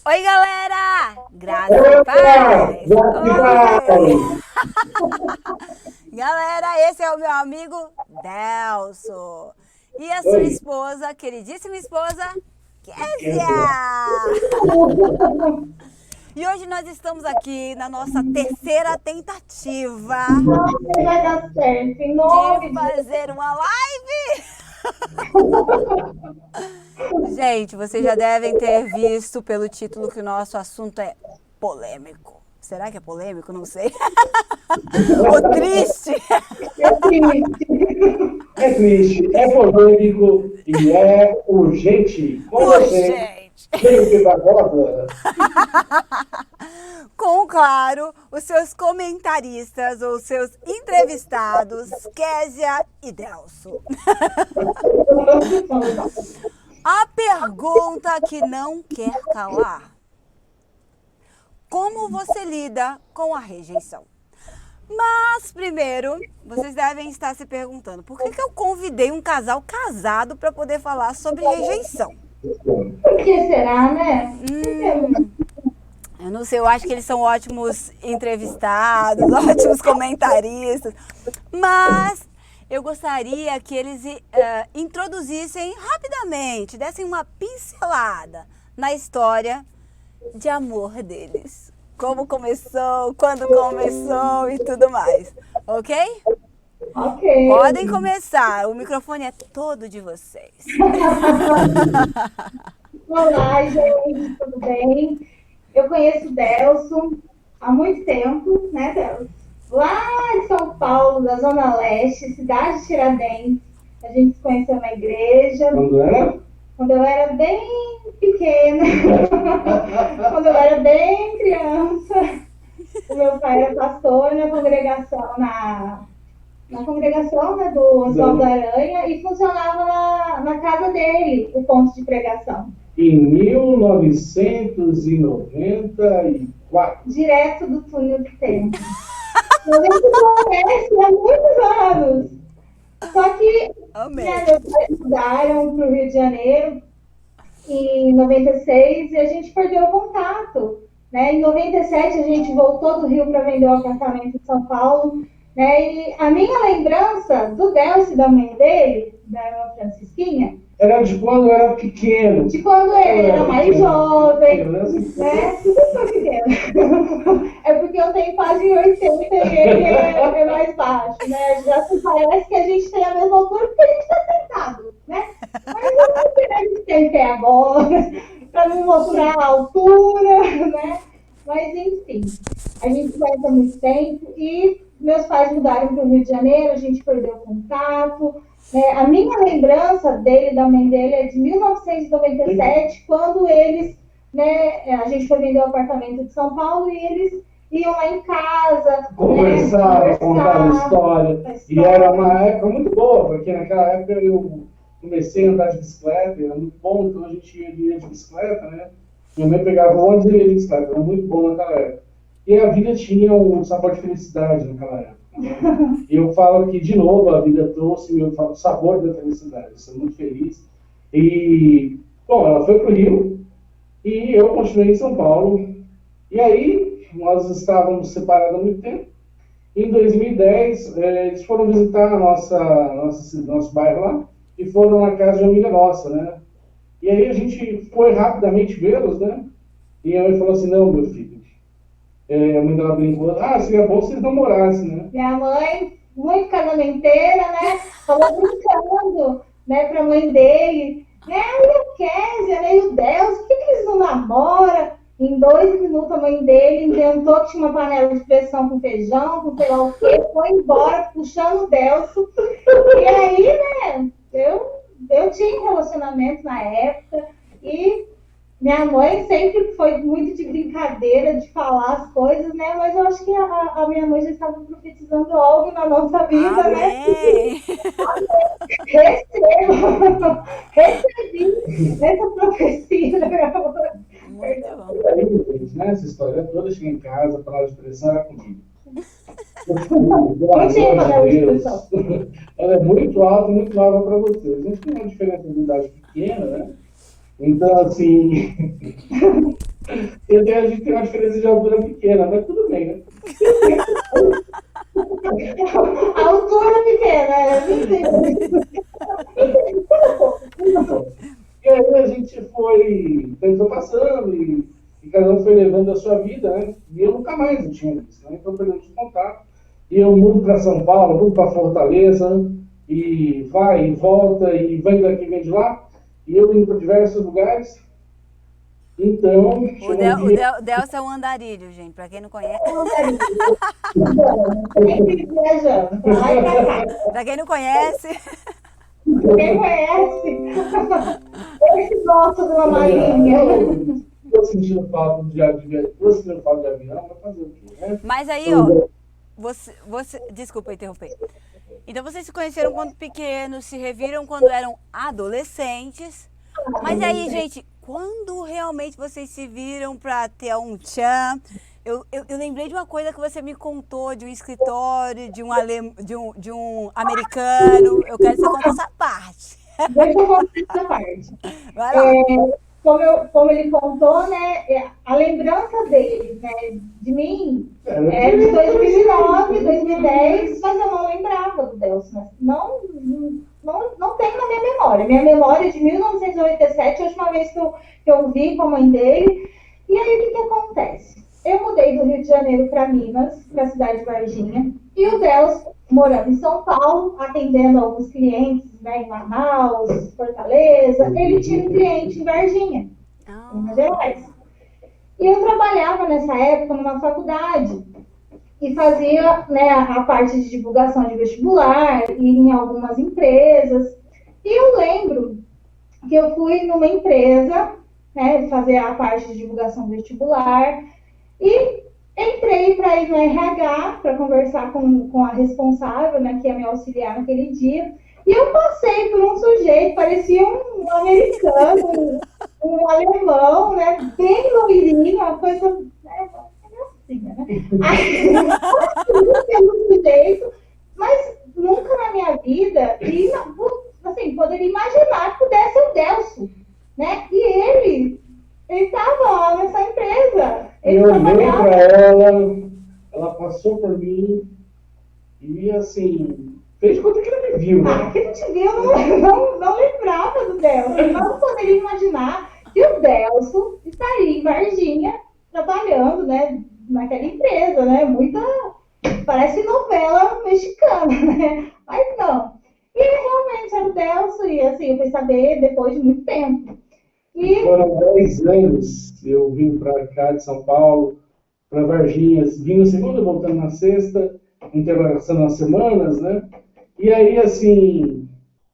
Oi, galera! Graça e paz! Oi! Galera, esse é o meu amigo Delso. E a sua Oi. esposa, queridíssima esposa, Kézia! E hoje nós estamos aqui na nossa terceira tentativa Vai dar certo, em de nome de fazer uma live. Gente, vocês já devem ter visto pelo título que o nosso assunto é polêmico. Será que é polêmico? Não sei. Ou triste. É triste, é polêmico e é urgente. Com você, Urgente. Felipe Barbosa. Com, claro, os seus comentaristas ou seus entrevistados, Kézia e Delso. A pergunta que não quer calar. Como você lida com a rejeição? Mas, primeiro, vocês devem estar se perguntando, por que eu convidei um casal casado para poder falar sobre rejeição? Por que será, né? Eu não sei, eu acho que eles são ótimos entrevistados, ótimos comentaristas, mas eu gostaria que eles introduzissem rapidamente, dessem uma pincelada na história de amor deles. Como começou, quando começou e tudo mais, ok? Ok. Podem começar, o microfone é todo de vocês. Olá, gente, tudo bem? Eu conheço o Delso há muito tempo, né, Delso? Lá em São Paulo, da Zona Leste, cidade de Tiradentes. A gente se conheceu na igreja. Quando era? Quando eu era bem pequena, quando eu era bem criança, o meu pai era pastor na congregação, na congregação, né, do Oswaldo Aranha, e funcionava na casa dele, o ponto de pregação. Em 1994. Direto do túnel do tempo. A gente conhece há muitos anos. Só que Amém. meus pais mudaram para o Rio de Janeiro em 96 e a gente perdeu o contato. Né? Em 97 a gente voltou do Rio para vender o apartamento em São Paulo. Né? E a minha lembrança do Delcio e da mãe dele, da irmã Francisquinha, Era de quando eu era pequeno. de quando ele era mais jovem, Pequeno, né? Tudo foi pequeno. É porque eu tenho quase 80 e ele é mais baixo, né? Já se parece que a gente tem a mesma altura porque a gente está sentado, né? Mas eu não sei se a gente tem pé agora, para não mostrar a altura, né? Mas enfim, a gente se conhece há muito tempo e meus pais mudaram para o Rio de Janeiro, a gente perdeu o contato. A minha lembrança dele e da mãe dele é de 1997, quando eles, né, a gente foi vender o apartamento de São Paulo e eles iam lá em casa, Conversar, contar a história. E era uma época muito boa, porque naquela época eu comecei a andar de bicicleta, era muito bom, então a gente ia de bicicleta, né? Minha mãe pegava o ônibus e ia de bicicleta, era muito bom naquela época. E a vida tinha um sabor de felicidade naquela época. E eu falo que, de novo, a vida trouxe o sabor da felicidade. Eu sou muito feliz. E, bom, ela foi para o Rio e eu continuei em São Paulo. E aí, nós estávamos separados há muito tempo. Em 2010, eles foram visitar nosso bairro lá e foram na casa de uma amiga nossa, né? E aí a gente foi rapidamente vê-los, né? E a mãe falou assim, não, meu filho. A mãe dela brincou, seria bom se eles namorassem, né? Minha mãe, muito casamenteira, né? Falou brincando, né, pra mãe dele. E a Kézia, né, e o Delcio, por que eles não namoram? Em 2 minutos a mãe dele inventou que tinha uma panela de pressão com feijão, com sei lá o quê, foi embora puxando o Delcio. E aí, né, eu tinha um relacionamento na época e minha mãe sempre foi muito de brincadeira, de falar as coisas, né? Mas eu acho que a minha mãe já estava profetizando algo na nossa vida, Amém. né? Recebi essa profecia da minha mãe. Muito bom. Aí, gente, né? Essa história toda, chega em casa, a panela de pressão era comigo. Não tinha panela de pressão. Ela é muito alta, muito nova para vocês. A gente tem uma diferença de idade pequena, né? Então, assim, A gente tem uma diferença de altura pequena, mas tudo bem, né? A altura pequena, 20. E aí a gente foi passando e cada um foi levando a sua vida, né? E eu nunca mais não tinha visto, né? Então perdemos o contato. E eu mudo para São Paulo, mudo para Fortaleza, e vai e volta, e vem daqui, vem de lá. E eu indo para diversos lugares. Então, O Delcio é um andarilho, gente, para quem não conhece. Viajando, pra lá e pra cá. Para quem não conhece. Quem conhece? Esse gosta de uma marinha. Estou sentindo falta de avião, vai fazer o quê, né? Mas aí, ó, desculpa interromper. Então vocês se conheceram quando pequenos, se reviram quando eram adolescentes. Mas aí, gente, quando realmente vocês se viram para ter um tchan? Eu lembrei de uma coisa que você me contou, de um escritório, de um americano. Eu quero que você conte essa parte. Deixa eu contar essa parte. Vai lá. Como ele contou, né, a lembrança dele, né, de mim, é de 2009, 2010, mas eu não lembrava do Delcio, né? Não tem na minha memória. Minha memória é de 1987, a última vez que eu vi com a mãe dele. E aí, o que acontece? Eu mudei do Rio de Janeiro para Minas, para a cidade de Varginha, e o Delcio, morando em São Paulo, atendendo alguns clientes, né, em Manaus, Fortaleza, ele tinha um cliente em Varginha, em Minas Gerais. E eu trabalhava nessa época numa faculdade e fazia, né, a parte de divulgação de vestibular e em algumas empresas. E eu lembro que eu fui numa empresa, né, fazer a parte de divulgação vestibular e entrei para ir no RH para conversar com a responsável, né, que ia me auxiliar naquele dia. E eu passei por um sujeito, parecia um americano, um alemão, né, bem loirinho, uma coisa, né, assim, né? Aí, pelo sujeito, mas nunca na minha vida, e assim, poderia imaginar que pudesse ser o Delcio, né? E ele estava lá nessa empresa. Eu olhei para ela passou por mim e assim, fez conta que ela me viu, né? Que a gente viu, não lembrava do Delcio. Eu não poderia imaginar que o Delcio estaria em Varginha trabalhando, né, naquela empresa, né? Parece novela mexicana, né? Mas não. E ele realmente era o Delcio, e assim, eu fui saber depois de muito tempo. Foram 10 anos, eu vim para cá de São Paulo, para Varginha, vim na segunda, voltando na sexta, interrogação nas semanas, né? E aí, assim,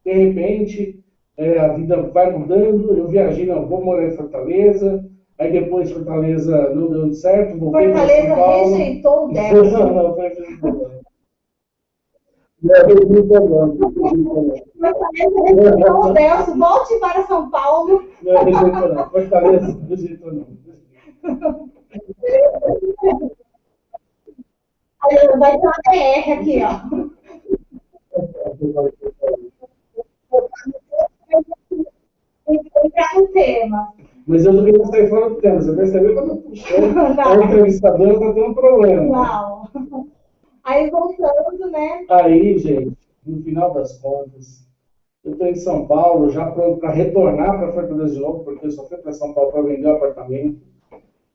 de repente, a vida vai mudando, eu viajei, não, vou morar em Fortaleza, aí depois Fortaleza não deu certo, voltei para São Paulo. Fortaleza rejeitou o Delcio. Não, rejeitou. Rejeitou o Delcio, volte para São Paulo. Não, rejeitou não, Fortaleza, rejeitou não. Vai ter uma PR aqui, ó. Entrar no tema. Mas eu não queria sair fora do tema. Você percebeu quando eu puxei? A entrevistadora está tendo problema. Não. Aí voltando, né? Aí, gente, no final das contas, eu estou em São Paulo, já pronto para retornar para Fortaleza de novo, porque eu só fui para São Paulo para vender o apartamento.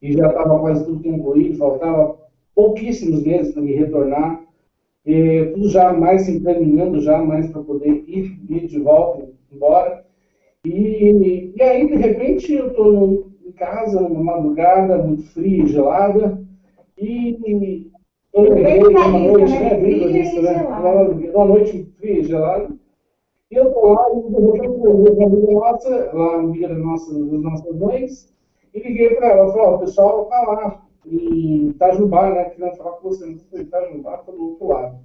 E já estava quase tudo concluído, faltava pouquíssimos meses para me retornar. E tudo já mais se encaminhando, já mais para poder ir de volta, embora. E aí, de repente, eu estou em casa, numa madrugada, muito fria e gelada, e eu lembrei de uma noite, uma noite fria e gelada, e eu estou lá, e de repente eu vi uma amiga nossa, uma amiga das nossas mães, e liguei para ela, falei, o pessoal está lá, em Itajubá, né, querendo falar com você, não sei se Itajubá, está do outro lado.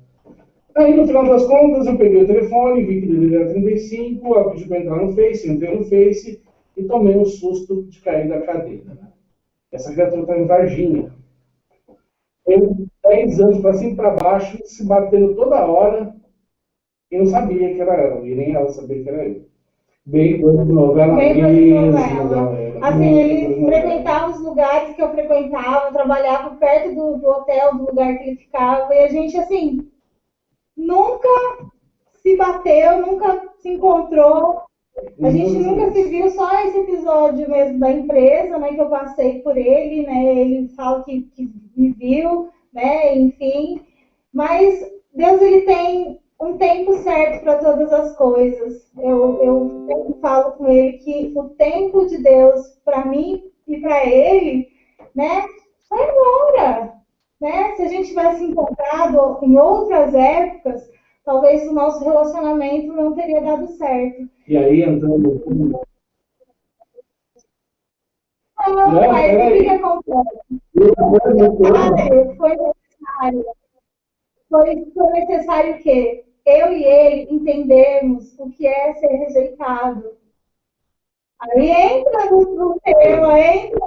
Aí, no final das contas, eu peguei o telefone, vi que ele era 35, eu pedi para entrar no Face, entrei no Face e tomei um susto de cair da cadeira. Né? Essa criatura está em Varginha. Eu, 10 anos para cima e para baixo, se batendo toda hora, e não sabia que era ela, e nem ela sabia que era eu. Bem coisa de novela mesmo. Assim, ele frequentava os lugares que eu frequentava, eu trabalhava perto do hotel, do lugar que ele ficava, e a gente, assim, nunca se bateu, nunca se encontrou. A gente nunca se viu, só esse episódio mesmo da empresa, né, que eu passei por ele, né, ele fala que me viu, né, enfim. Mas Deus, ele tem um tempo certo para todas as coisas. Eu sempre falo com ele que o tempo de Deus para mim e para ele, né, vai embora, né? Se a gente tivesse encontrado em outras épocas, talvez o nosso relacionamento não teria dado certo. E aí, entrando... Não, mas o que acontece? Foi necessário. Foi necessário que eu e ele entendermos o que é ser rejeitado. Aí entra no tema, entra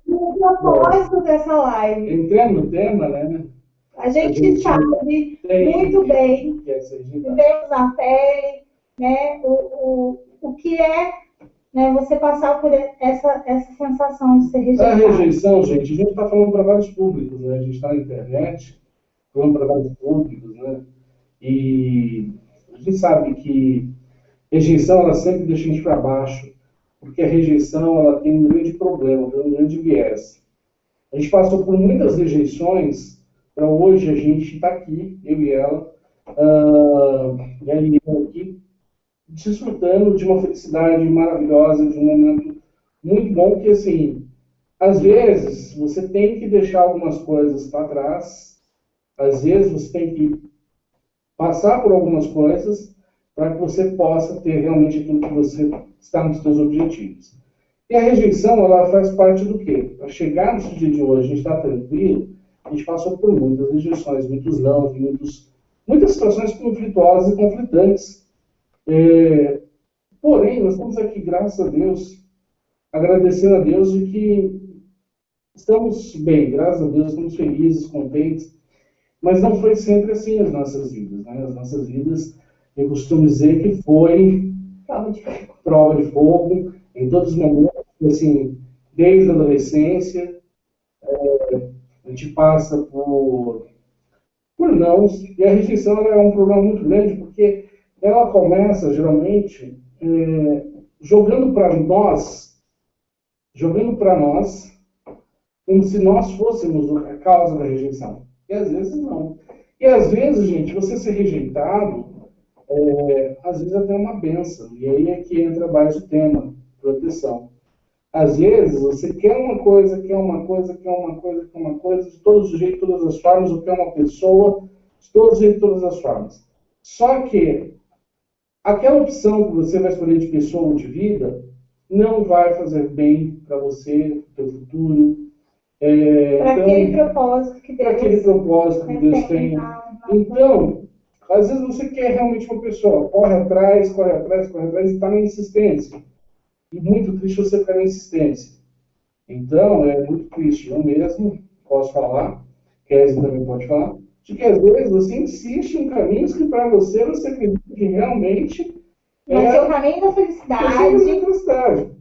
no propósito dessa live. Entrando no tema, né? A gente sabe muito bem, vivemos na pele, né, o que é, né, você passar por essa sensação de ser rejeitado. A rejeição, gente, a gente está falando para vários públicos, né? A gente está na internet, falando para vários públicos, né? E a gente sabe que rejeição, ela sempre deixa a gente para baixo, porque a rejeição, ela tem um grande problema, um grande viés. A gente passou por muitas rejeições para hoje a gente estar aqui, eu e ela, e eu aqui, desfrutando de uma felicidade maravilhosa, de um momento muito bom, que assim, às vezes você tem que deixar algumas coisas para trás, às vezes você tem que passar por algumas coisas para que você possa ter realmente aquilo que você está nos seus objetivos. E a rejeição, ela faz parte do quê? Para chegar nesse dia de hoje, a gente está tranquilo, a gente passou por muitas rejeições, muitos não, muitas situações conflituosas e conflitantes. Porém, nós estamos aqui, graças a Deus, agradecendo a Deus de que estamos bem, graças a Deus, estamos felizes, contentes, mas não foi sempre assim as nossas vidas, né? As nossas vidas, eu costumo dizer que foi prova de fogo em todos os momentos, assim, desde a adolescência, a gente passa por nãos, e a rejeição ela é um problema muito grande, porque ela começa, geralmente, jogando para nós, como se nós fôssemos a causa da rejeição. E às vezes não. E às vezes, gente, você ser rejeitado, às vezes até é uma bênção. E aí é que entra mais o tema, proteção. Às vezes você quer uma coisa, de todos os jeitos, todas as formas, ou quer uma pessoa, de todos os jeitos, todas as formas. Só que aquela opção que você vai escolher de pessoa ou de vida não vai fazer bem para você, para o teu futuro. Para aquele propósito que Deus tem. Então, às vezes você quer realmente uma pessoa, corre atrás, e está na insistência. E muito triste você ficar na insistência. Então, é muito triste. Eu mesmo posso falar, Kézia também pode falar, de que às vezes você insiste em caminhos que para você acredita que realmente é o caminho da felicidade.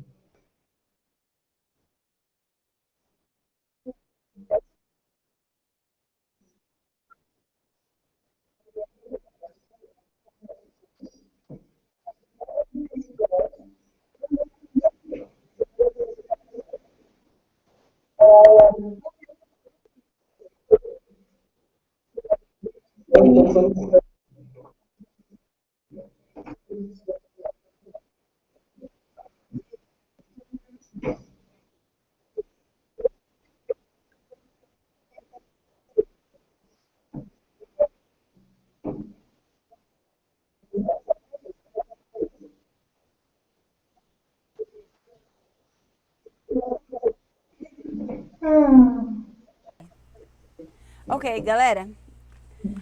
Ok, galera.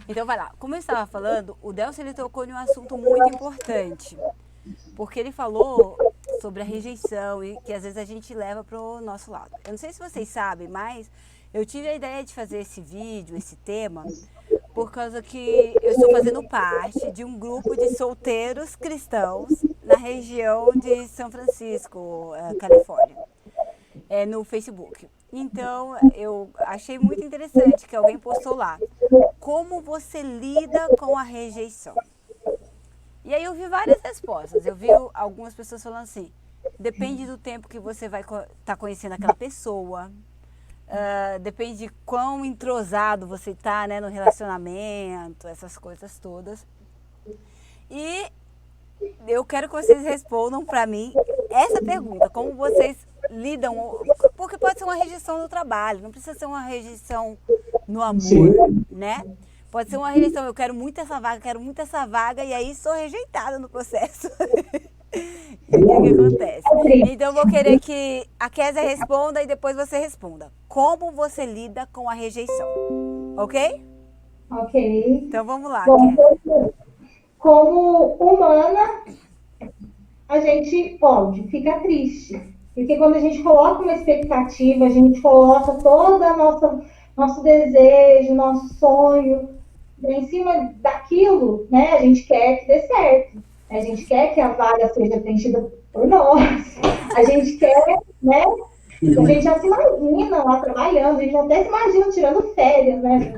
Então vai lá. Como eu estava falando, o Delcio ele tocou em um assunto muito importante. Porque ele falou sobre a rejeição e que às vezes a gente leva para o nosso lado. Eu não sei se vocês sabem, mas eu tive a ideia de fazer esse vídeo, esse tema, por causa que eu estou fazendo parte de um grupo de solteiros cristãos na região de São Francisco, Califórnia. no Facebook. Então, eu achei muito interessante que alguém postou lá. Como você lida com a rejeição? E aí eu vi várias respostas. Eu vi algumas pessoas falando assim, depende do tempo que você vai estar conhecendo aquela pessoa. Depende de quão entrosado você está, né, no relacionamento, essas coisas todas. E eu quero que vocês respondam para mim essa pergunta, como vocês lidam, porque pode ser uma rejeição no trabalho, não precisa ser uma rejeição no amor, Sim. né? Pode ser uma rejeição, eu quero muito essa vaga, e aí sou rejeitada no processo. E o que acontece? Então eu vou querer que a Kézia responda e depois você responda. Como você lida com a rejeição? Ok? Ok. Então vamos lá, Bom, Kézia. como humana, a gente pode, fica triste. Porque quando a gente coloca uma expectativa, a gente coloca todo nosso desejo, nosso sonho em cima daquilo, né? A gente quer que dê certo. A gente quer que a vaga seja preenchida por nós. A gente quer, né? A gente já se imagina lá trabalhando, a gente até se imagina tirando férias, né?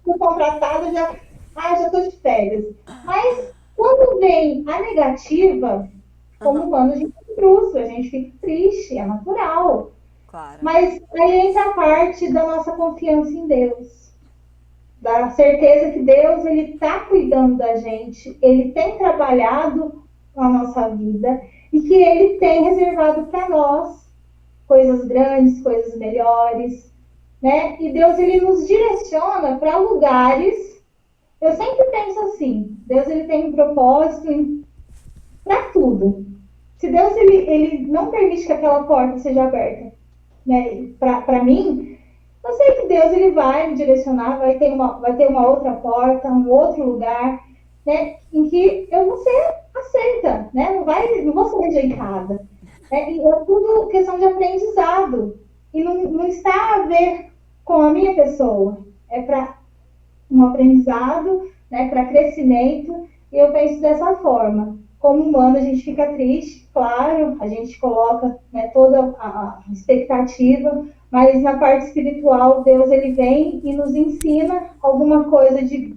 Fui contratada, já estou de férias. Mas quando vem a negativa, como humano, a gente se frustra, a gente fica triste, é natural. Claro. Mas aí entra a parte da nossa confiança em Deus. Da certeza que Deus, ele está cuidando da gente, ele tem trabalhado a nossa vida e que ele tem reservado para nós coisas grandes, coisas melhores, né? E Deus, ele nos direciona para lugares. Eu sempre penso assim, Deus, ele tem um propósito para tudo. Se Deus, ele não permite que aquela porta seja aberta, né, para mim, eu sei que Deus, ele vai me direcionar, vai ter uma outra porta, um outro lugar, né, em que eu vou ser aceita, né, não vou ser rejeitada. Né, e é tudo questão de aprendizado. E não está a ver com a minha pessoa. É para um aprendizado, né, para crescimento. E eu penso dessa forma. Como humano, a gente fica triste, claro, a gente coloca, né, toda a expectativa, mas na parte espiritual, Deus, ele vem e nos ensina alguma coisa de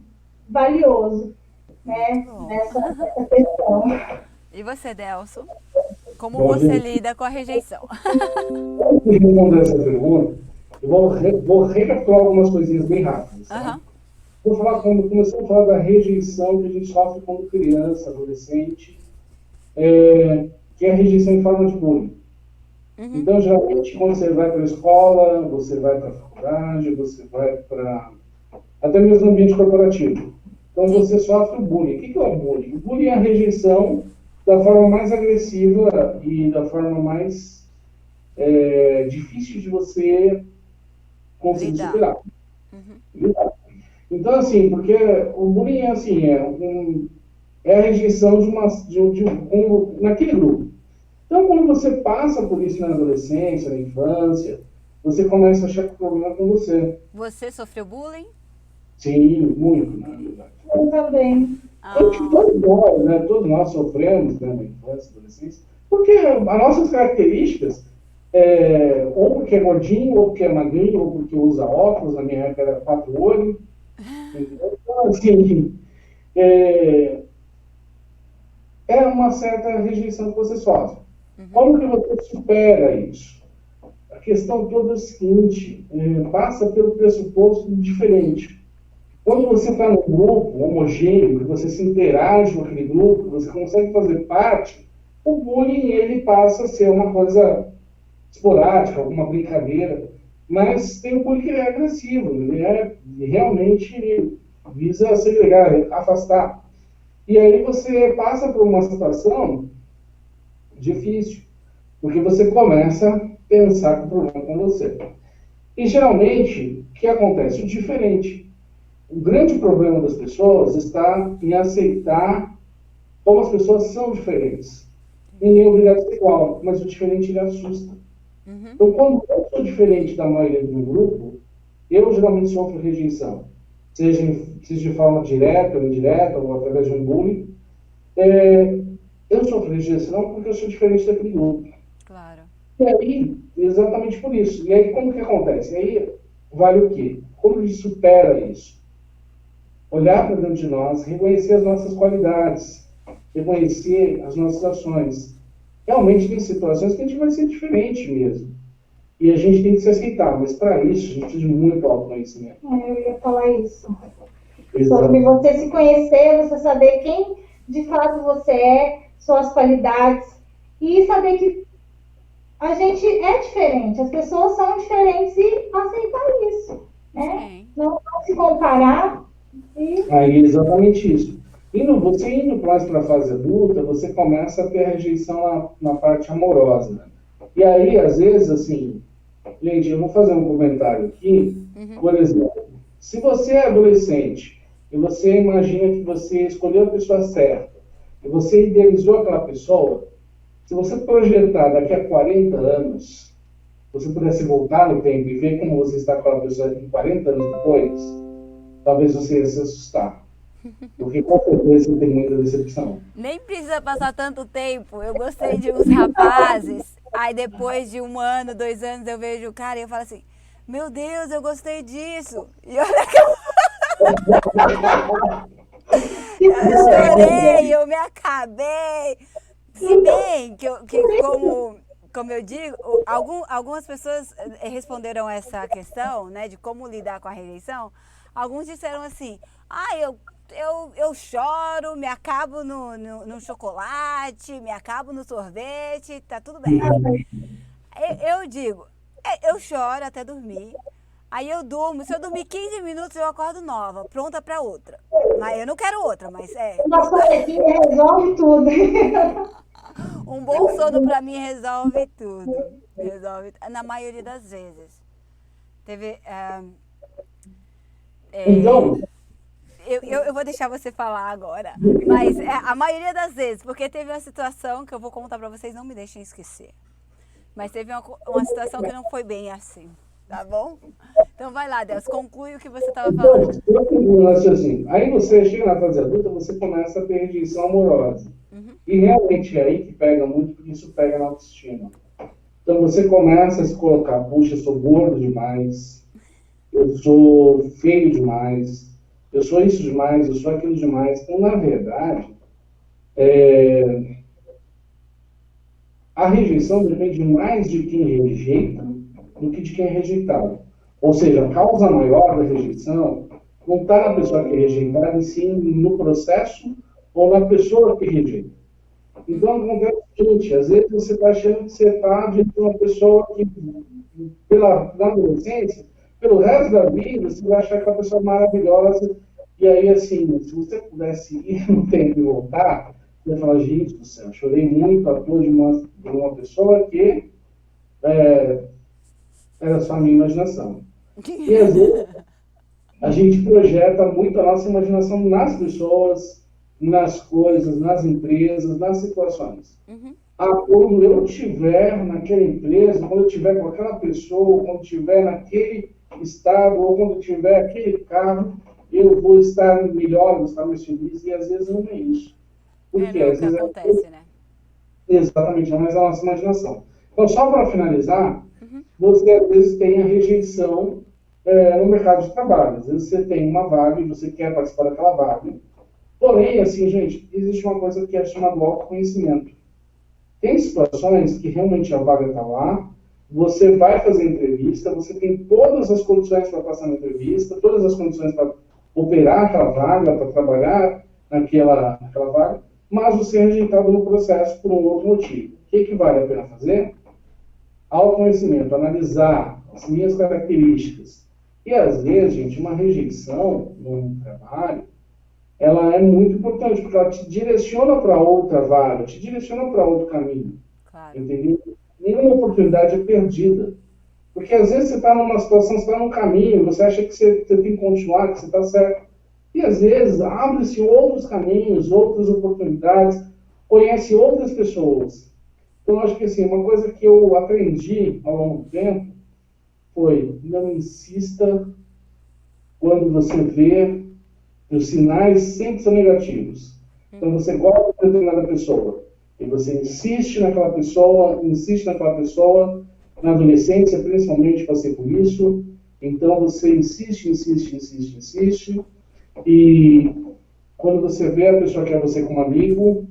valioso, né, nessa questão. E você, Delson? Como Bom, você gente, lida com a rejeição? antes de responder essa pergunta, eu vou recapitular algumas coisinhas bem rápidas. Tá? Vou falar, quando começamos a falar da rejeição que a gente sofre quando criança, adolescente, que é a rejeição em forma de bullying. Então, geralmente, quando você vai para a escola, você vai para a faculdade, você vai para até mesmo no ambiente corporativo. Então, você sofre o bullying. O que é o bullying? O bullying é a rejeição da forma mais agressiva e da forma mais difícil de você conseguir superar. Então, assim, porque o bullying é assim, é a rejeição naquele grupo. Então, quando você passa por isso na adolescência, na infância, você começa a achar que o problema é com você. Você sofreu bullying? Sim, muito, na verdade. Eu também. Todos nós sofremos, né, na infância, na adolescência, porque as nossas características, ou porque é gordinho, ou porque é magrinho, ou porque usa óculos, na minha época era 4 olhos. Então, assim, é uma certa rejeição que você sofre. Como que você supera isso? A questão toda é a seguinte, passa pelo pressuposto diferente. Quando você está num grupo homogêneo, que você se interage com aquele grupo, você consegue fazer parte, o bullying ele passa a ser uma coisa esporádica, alguma brincadeira, mas tem um bullying que é agressivo, ele realmente visa segregar, afastar. E aí você passa por uma situação difícil, porque você começa a pensar que o problema é com você. E geralmente, o que acontece? O diferente. O grande problema das pessoas está em aceitar como as pessoas são diferentes. Ninguém é obrigado a ser igual, mas o diferente ele assusta. Então, quando eu sou diferente da maioria do meu grupo, eu geralmente sofro rejeição. Seja de forma direta ou indireta, ou através de um bullying. Eu sofro rejeição porque eu sou diferente daquele grupo. Claro. E aí, exatamente por isso. E aí, como que acontece? E aí, vale o quê? Como a gente supera isso? Olhar para dentro de nós, reconhecer as nossas qualidades, reconhecer as nossas ações. Realmente tem situações que a gente vai ser diferente mesmo. E a gente tem que se aceitar, mas para isso a gente precisa de muito autoconhecimento. Eu ia falar isso. Exato. Sobre você se conhecer, você saber quem de fato você é, suas qualidades, e saber que a gente é diferente, as pessoas são diferentes e aceitar isso, né? Sim. Não se comparar. E... Aí, exatamente isso. Você indo mais para a fase adulta, você começa a ter rejeição na parte amorosa. Né? E aí, às vezes, assim, gente, eu vou fazer um comentário aqui. Por exemplo, se você é adolescente e você imagina que você escolheu a pessoa certa e você idealizou aquela pessoa, se você projetar daqui a 40 anos, você pudesse voltar no tempo e ver como você está com aquela pessoa em 40 anos depois, talvez você ia se assustar. Porque com certeza você tem muita decepção. Nem precisa passar tanto tempo. Eu gostei de uns rapazes, aí depois de 1 ano, 2 anos, eu vejo o cara e eu falo assim, meu Deus, eu gostei disso. E olha que eu chorei, eu me acabei. Se bem que como eu digo, algumas pessoas responderam essa questão, né, de como lidar com a rejeição. Alguns disseram assim, eu choro, me acabo no chocolate, me acabo no sorvete, tá tudo bem. Eu digo, eu choro até dormir, aí eu durmo, se eu dormir 15 minutos eu acordo nova, pronta pra outra. Mas eu não quero outra, mas Uma sonequinha resolve tudo. Um bom sono pra mim resolve tudo. Na maioria das vezes. Teve... Então... Eu vou deixar você falar agora, mas a maioria das vezes, porque teve uma situação que eu vou contar pra vocês, não me deixem esquecer. Mas teve uma situação que não foi bem assim, tá bom? Então vai lá, Deus, conclui o que você estava falando. Assim, aí você chega na fase adulta, você começa a ter rejeição amorosa. E realmente é aí que pega muito, porque isso pega na autoestima. Então você começa a se colocar, puxa, eu sou gordo demais, eu sou feio demais, eu sou isso demais, eu sou aquilo demais. Então, na verdade, a rejeição depende mais de quem rejeita do que de quem é rejeitado. Ou seja, a causa maior da rejeição não está na pessoa que é rejeitada, e sim no processo ou na pessoa que rejeita. Então, acontece o seguinte, às vezes você está achando que você está diante de uma pessoa que, na adolescência, pelo resto da vida, você vai achar que é uma pessoa maravilhosa. E aí, assim, se você pudesse ir no tempo e voltar, você ia falar, gente do céu, chorei muito à toa de uma pessoa que era só a minha imaginação. E às vezes a gente projeta muito a nossa imaginação nas pessoas, nas coisas, nas empresas, nas situações. Quando eu estiver naquela empresa, quando eu estiver com aquela pessoa, quando eu estiver naquele estado, ou quando eu tiver aquele carro, eu vou estar melhor, vou estar mais feliz, e às vezes não é isso. Porque às vezes acontece, né? Exatamente, mas é a nossa imaginação. Então, só para finalizar, você às vezes tem a rejeição no mercado de trabalho. Às vezes você tem uma vaga e você quer participar daquela vaga. Porém, assim, gente, existe uma coisa que é chamada autoconhecimento. Tem situações que realmente a vaga está lá, você vai fazer entrevista, você tem todas as condições para passar na entrevista, todas as condições para operar aquela vaga, para trabalhar naquela vaga, mas você é rejeitado no processo por um outro motivo. O que vale a pena fazer? Autoconhecimento, analisar as minhas características. E às vezes, gente, uma rejeição num trabalho, ela é muito importante, porque ela te direciona para outra vaga, te direciona para outro caminho. Claro. Entendeu? Nenhuma oportunidade é perdida. Porque às vezes você está numa situação, você está num caminho, você acha que você tem que continuar, que você está certo. E às vezes abre-se outros caminhos, outras oportunidades, conhece outras pessoas. Então, acho que assim, uma coisa que eu aprendi ao longo do tempo foi: não insista quando você vê que os sinais sempre são negativos. Então, você gosta de determinada pessoa, E você insiste naquela pessoa, na adolescência, principalmente passei por isso. Então você insiste. E quando você vê a pessoa quer você como amigo,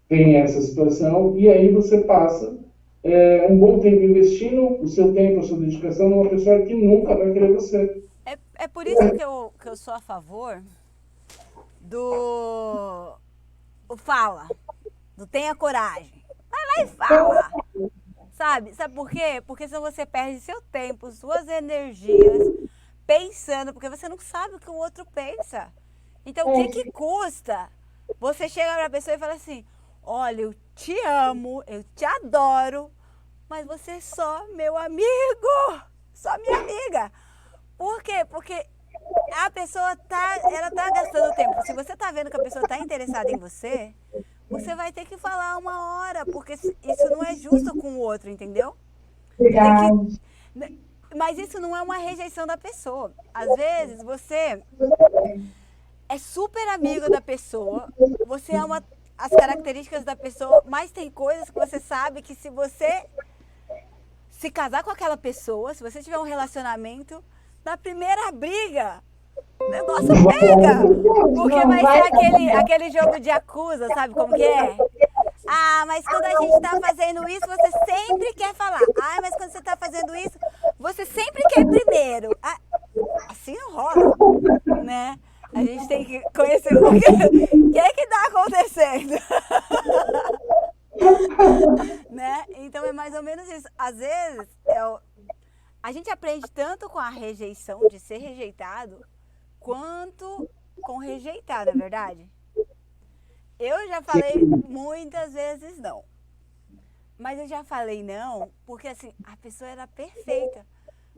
tem essa situação, e aí você passa um bom tempo investindo o seu tempo, a sua dedicação numa pessoa que nunca vai querer você. É por isso que eu sou a favor do o fala, do tenha coragem. Vai lá e fala. Sabe por quê? Porque senão você perde seu tempo, suas energias pensando, porque você não sabe o que o outro pensa. Então, o que custa você chegar pra pessoa e falar assim: olha, eu te amo, eu te adoro, mas você é só meu amigo, só minha amiga. Por quê? Porque a pessoa ela tá gastando tempo. Se você tá vendo que a pessoa tá interessada em você, você vai ter que falar uma hora, porque isso não é justo com o outro, entendeu? Verdade. Mas isso não é uma rejeição da pessoa. Às vezes você é super amigo da pessoa, você ama as características da pessoa, mas tem coisas que você sabe que se você se casar com aquela pessoa, se você tiver um relacionamento, na primeira briga, o negócio pega. Porque vai ser aquele jogo de acusa, sabe como que é? Ah, mas quando a gente tá fazendo isso, você sempre quer falar. Ah, mas quando você tá fazendo isso, você sempre quer ir primeiro. Ah, assim não rola, né? A gente tem que conhecer o que tá acontecendo. Né? Então é mais ou menos isso. Às vezes, a gente aprende tanto com a rejeição, de ser rejeitado, quanto com rejeitar, não é verdade? Eu já falei muitas vezes não. Mas eu já falei não, porque assim, a pessoa era perfeita.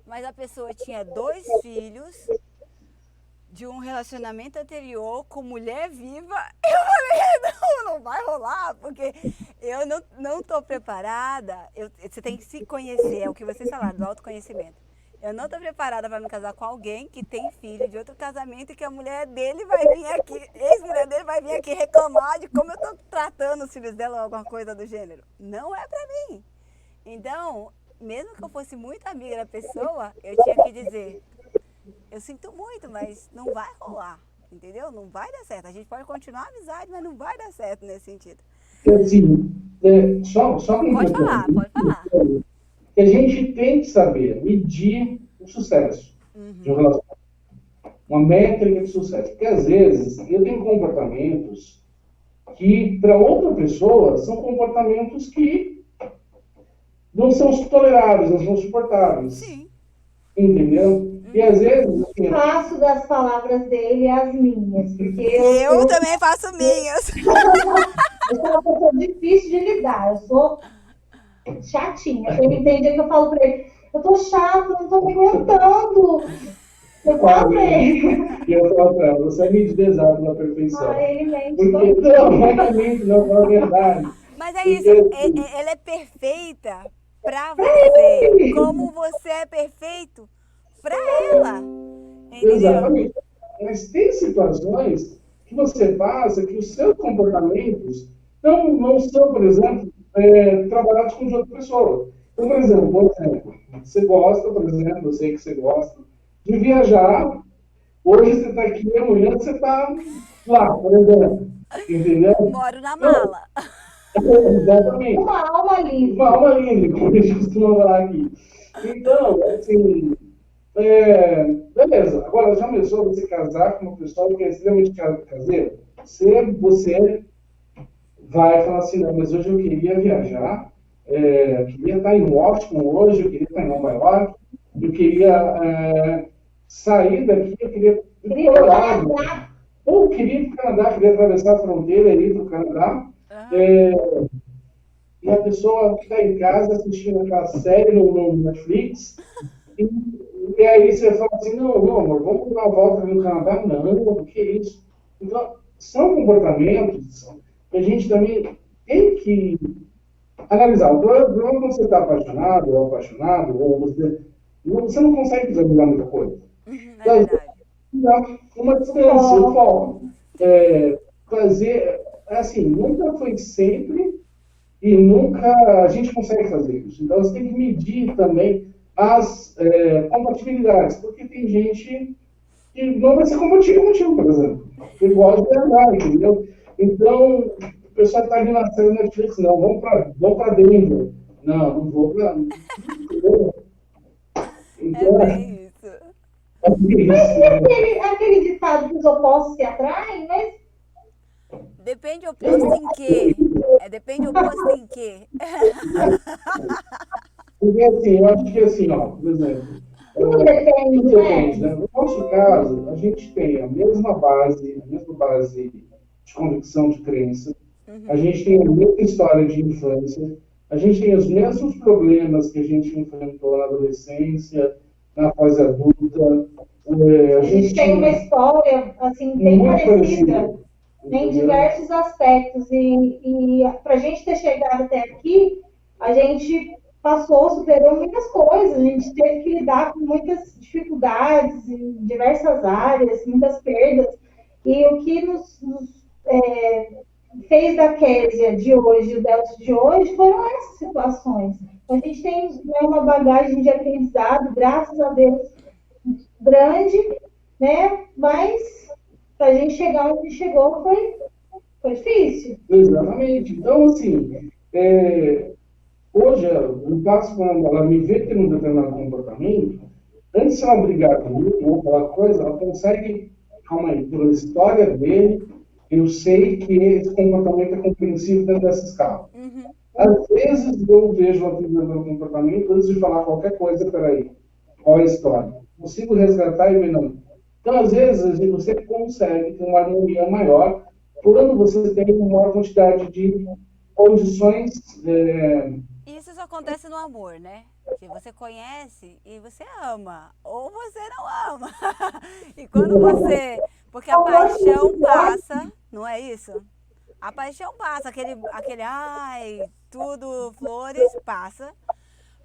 Mas a pessoa tinha 2 filhos de um relacionamento anterior com mulher viva. Eu falei, não vai rolar, porque eu não tô preparada. Você tem que se conhecer, é o que vocês falaram, do autoconhecimento. Eu não tô preparada para me casar com alguém que tem filho de outro casamento e que a mulher dele vai vir aqui, ex-mulher dele vai vir aqui reclamar de como eu tô tratando os filhos dela ou alguma coisa do gênero. Não é para mim. Então, mesmo que eu fosse muito amiga da pessoa, eu tinha que dizer: eu sinto muito, mas não vai rolar, entendeu? Não vai dar certo. A gente pode continuar a amizade, mas não vai dar certo nesse sentido. Assim, só Pode falar. A gente tem que saber medir o sucesso de um relacionamento. Uma métrica de sucesso. Porque, às vezes, eu tenho comportamentos que, para outra pessoa, são comportamentos que não são toleráveis, não são suportáveis. Sim. Entendeu? E, às vezes... Assim, faço das palavras dele as minhas. Porque eu também faço minhas. Eu sou uma pessoa difícil de lidar. Eu sou chatinha. Ele tem dia que eu falo pra ele: eu tô chata, não tô me aguentando. Eu falo pra ele. E eu falo pra ela: você é medidezado na perfeição. Ah, ele mente. Porque não fala a verdade. Mas é isso, ela é perfeita pra você, como você é perfeito pra ela. Entendeu? Exatamente. Mas tem situações que você passa que os seus comportamentos não são, por exemplo, trabalhados com outra pessoa. Então, por exemplo, você gosta, por exemplo, eu sei que você gosta de viajar. Hoje você está aqui, amanhã você está lá, por exemplo. Entendeu? Moro na mala. Exatamente. Uma alma livre. Uma alma livre, como a gente costuma falar aqui. Então, assim, beleza. Agora, já pensou você casar com uma pessoa que é extremamente caseira? Você vai falar assim: não, mas hoje eu queria viajar, queria estar em Washington hoje, eu queria estar em Nova York, eu queria sair daqui, eu queria ir para o Colorado. Ou eu queria ir para o Canadá, queria atravessar a fronteira e ir para o Canadá. E a pessoa fica em casa assistindo aquela série no Netflix, e aí você fala assim: não, amor, vamos dar uma volta no Canadá? Não, o que é isso? Então, são comportamentos que a gente também tem que analisar. O problema quando você está apaixonado, ou você não consegue visualizar muita coisa. É verdade. Uma distância, o foco. assim, nunca foi sempre e nunca a gente consegue fazer isso. Então, você tem que medir também as compatibilidades, porque tem gente que não vai ser compatível contigo, por exemplo. Ele gosta de andar, entendeu? Então, o pessoal está ali na série Netflix, não, vamos para Denver. Não, não vou para... É Então, bem isso. é isso, né? Aquele ditado que os opostos se atraem, mas Depende oposto em quê? Depende oposto em quê? Porque assim, eu acho que assim, ó, por exemplo, tudo depende, tudo depende, né? né? No nosso caso, a gente tem a mesma base de convicção, de crença, a gente tem a mesma história de infância, a gente tem os mesmos problemas que a gente enfrentou na adolescência, na fase adulta, a A gente gente tem uma tinha história, assim, bem muito parecida parecido, em entendeu? diversos aspectos. E para a gente ter chegado até aqui, a gente passou, superou muitas coisas, a gente teve que lidar com muitas dificuldades em diversas áreas, muitas perdas. E o que fez da Késia de hoje, o Delcio de hoje, foram essas situações. Então, a gente tem, né, uma bagagem de aprendizado, graças a Deus, grande, né? Mas para a gente chegar onde chegou foi difícil. Exatamente. Então, assim, hoje, eu passo quando ela me vê ter um determinado comportamento, antes de ela brigar comigo ou falar coisa, ela consegue, calma aí, pela história dele, eu sei que esse comportamento é compreensível dentro dessa escala. Às vezes eu vejo ela ter um comportamento antes de falar qualquer coisa, peraí, qual é a história? Consigo resgatar e ver, não. Então, às vezes, você consegue ter uma harmonia maior quando você tem uma maior quantidade de condições. Isso só acontece no amor, né? Que você conhece e você ama, ou você não ama. E quando você. Porque a paixão passa, não é isso? A paixão passa, aquele ai, tudo flores passa.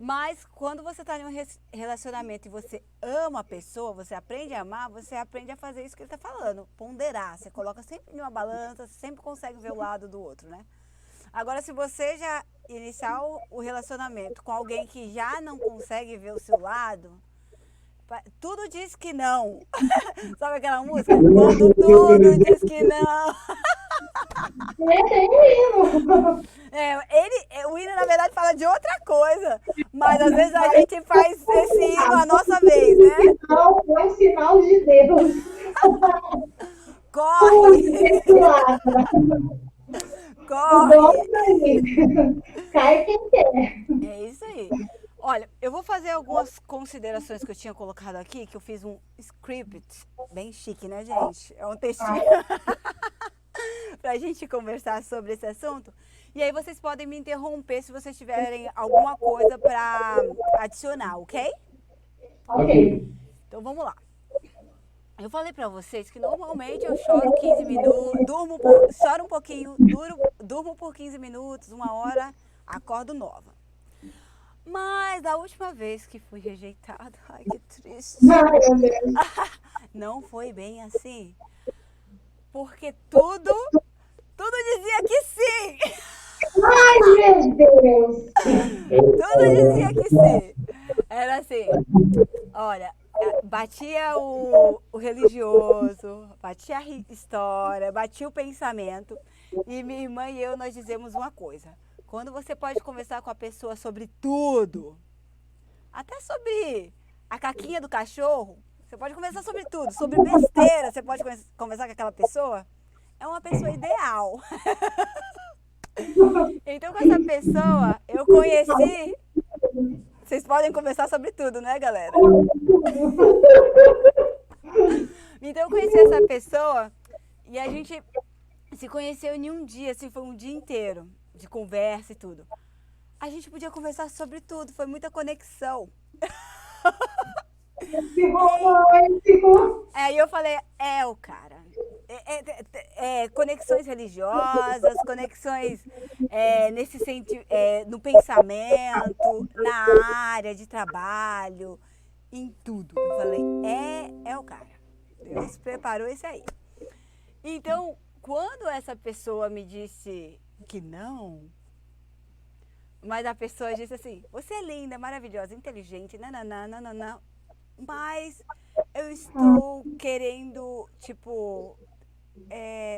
Mas quando você está em um relacionamento e você ama a pessoa, você aprende a amar, você aprende a fazer isso que ele está falando, ponderar. Você coloca sempre em uma balança, você sempre consegue ver o lado do outro, né? Agora, se você já iniciar o relacionamento com alguém que já não consegue ver o seu lado, tudo diz que não. Sabe aquela música? Quando tudo diz que não. Tem um hino. O hino, na verdade, fala de outra coisa. Mas às vezes a gente faz esse hino a nossa vez, né? É um sinal de Deus. Corre! Corre! Cai quem quer. É isso aí. Olha, eu vou fazer algumas considerações que eu tinha colocado aqui, que eu fiz um script, bem chique, né, gente? É um textinho pra gente conversar sobre esse assunto. E aí vocês podem me interromper se vocês tiverem alguma coisa pra adicionar, ok? Ok. Então vamos lá. Eu falei pra vocês que normalmente eu choro 15 minutos, choro um pouquinho, durmo por 15 minutos, 1 hora, acordo nova. Mas da última vez que fui rejeitada, ai que triste, Ai, meu Deus. não foi bem assim. Porque tudo dizia que sim. Ai, meu Deus. Tudo dizia que sim. Era assim, olha, batia o religioso, batia a história, batia o pensamento. E minha irmã e eu, nós dizemos uma coisa. Quando você pode conversar com a pessoa sobre tudo, até sobre a caquinha do cachorro, você pode conversar sobre tudo, sobre besteira, você pode conversar com aquela pessoa, é uma pessoa ideal. Então, com essa pessoa, eu conheci. Vocês podem conversar sobre tudo, né, galera? Então, eu conheci essa pessoa e a gente se conheceu em um dia, assim, foi um dia inteiro de conversa e tudo. A gente podia conversar sobre tudo, foi muita conexão. Que romântico. Aí eu falei, o cara. Conexões religiosas, conexões nesse no pensamento, na área de trabalho, em tudo. Eu falei, é o cara. Deus preparou esse aí. Então, quando essa pessoa me disse que não, mas a pessoa disse assim, você é linda, maravilhosa, inteligente, nananã, mas eu estou querendo, tipo,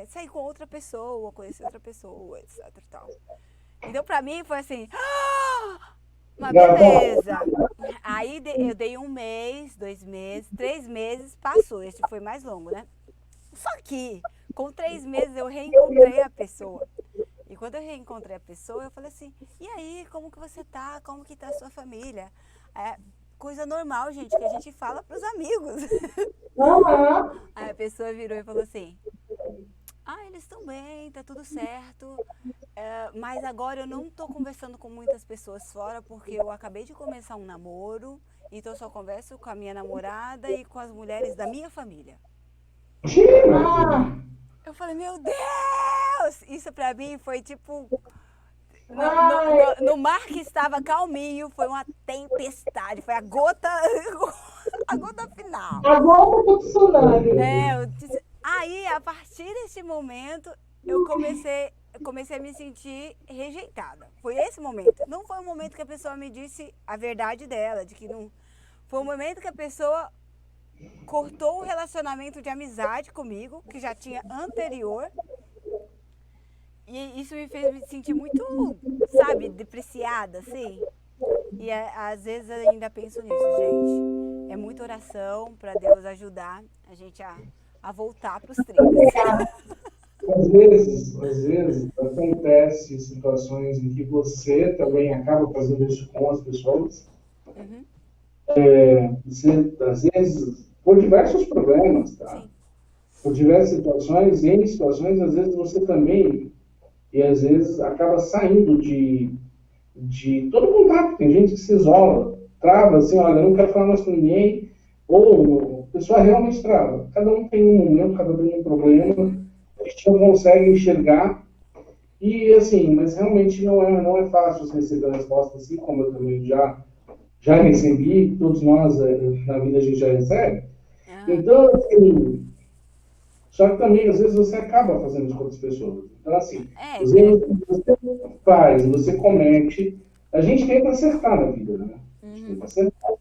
sair com outra pessoa, conhecer outra pessoa, etc e tal. Então, pra mim, foi assim, mas beleza. Aí eu dei 1 mês, 2 meses, 3 meses, passou. Esse foi mais longo, né? Só que, com 3 meses, eu reencontrei a pessoa. E quando eu reencontrei a pessoa, eu falei assim, e aí, como que você tá? Como que tá a sua família? É coisa normal, gente, que a gente fala pros amigos. Uhum. Aí a pessoa virou e falou assim, eles estão bem, tá tudo certo, mas agora eu não tô conversando com muitas pessoas fora, porque eu acabei de começar um namoro, então eu só converso com a minha namorada e com as mulheres da minha família. Ah, Eu falei, meu Deus! Isso pra mim foi tipo... No mar que estava calminho, foi uma tempestade, foi a gota final. a volta do tsunami. Aí, a partir desse momento, eu comecei a me sentir rejeitada. Foi esse momento. Não foi o momento que a pessoa me disse a verdade dela, de que não... Foi o momento que a pessoa cortou o relacionamento de amizade comigo, que já tinha anterior. E isso me fez me sentir muito, sabe, depreciada, assim. E às vezes eu ainda penso nisso, gente. É muita oração para Deus ajudar a gente a voltar para os trilhos. Às vezes acontece situações em que você também acaba fazendo isso com as pessoas. Uhum. Você, às vezes, por diversos problemas, tá? Sim. Por diversas situações, em situações, às vezes você também, e às vezes acaba saindo de todo contato. Tem gente que se isola, trava assim, olha, eu não quero falar mais com ninguém, ou a pessoa realmente trava. Cada um tem um momento, cada um tem um problema, a gente não consegue enxergar, e assim, mas realmente não é fácil você receber uma resposta assim, como eu também já recebi, todos nós na vida a gente já recebe. Então, assim, só que também, às vezes, você acaba fazendo isso com outras pessoas. Então, assim, os erros que você faz, você comete, a gente tem que acertar na vida, né? A gente tem que acertar.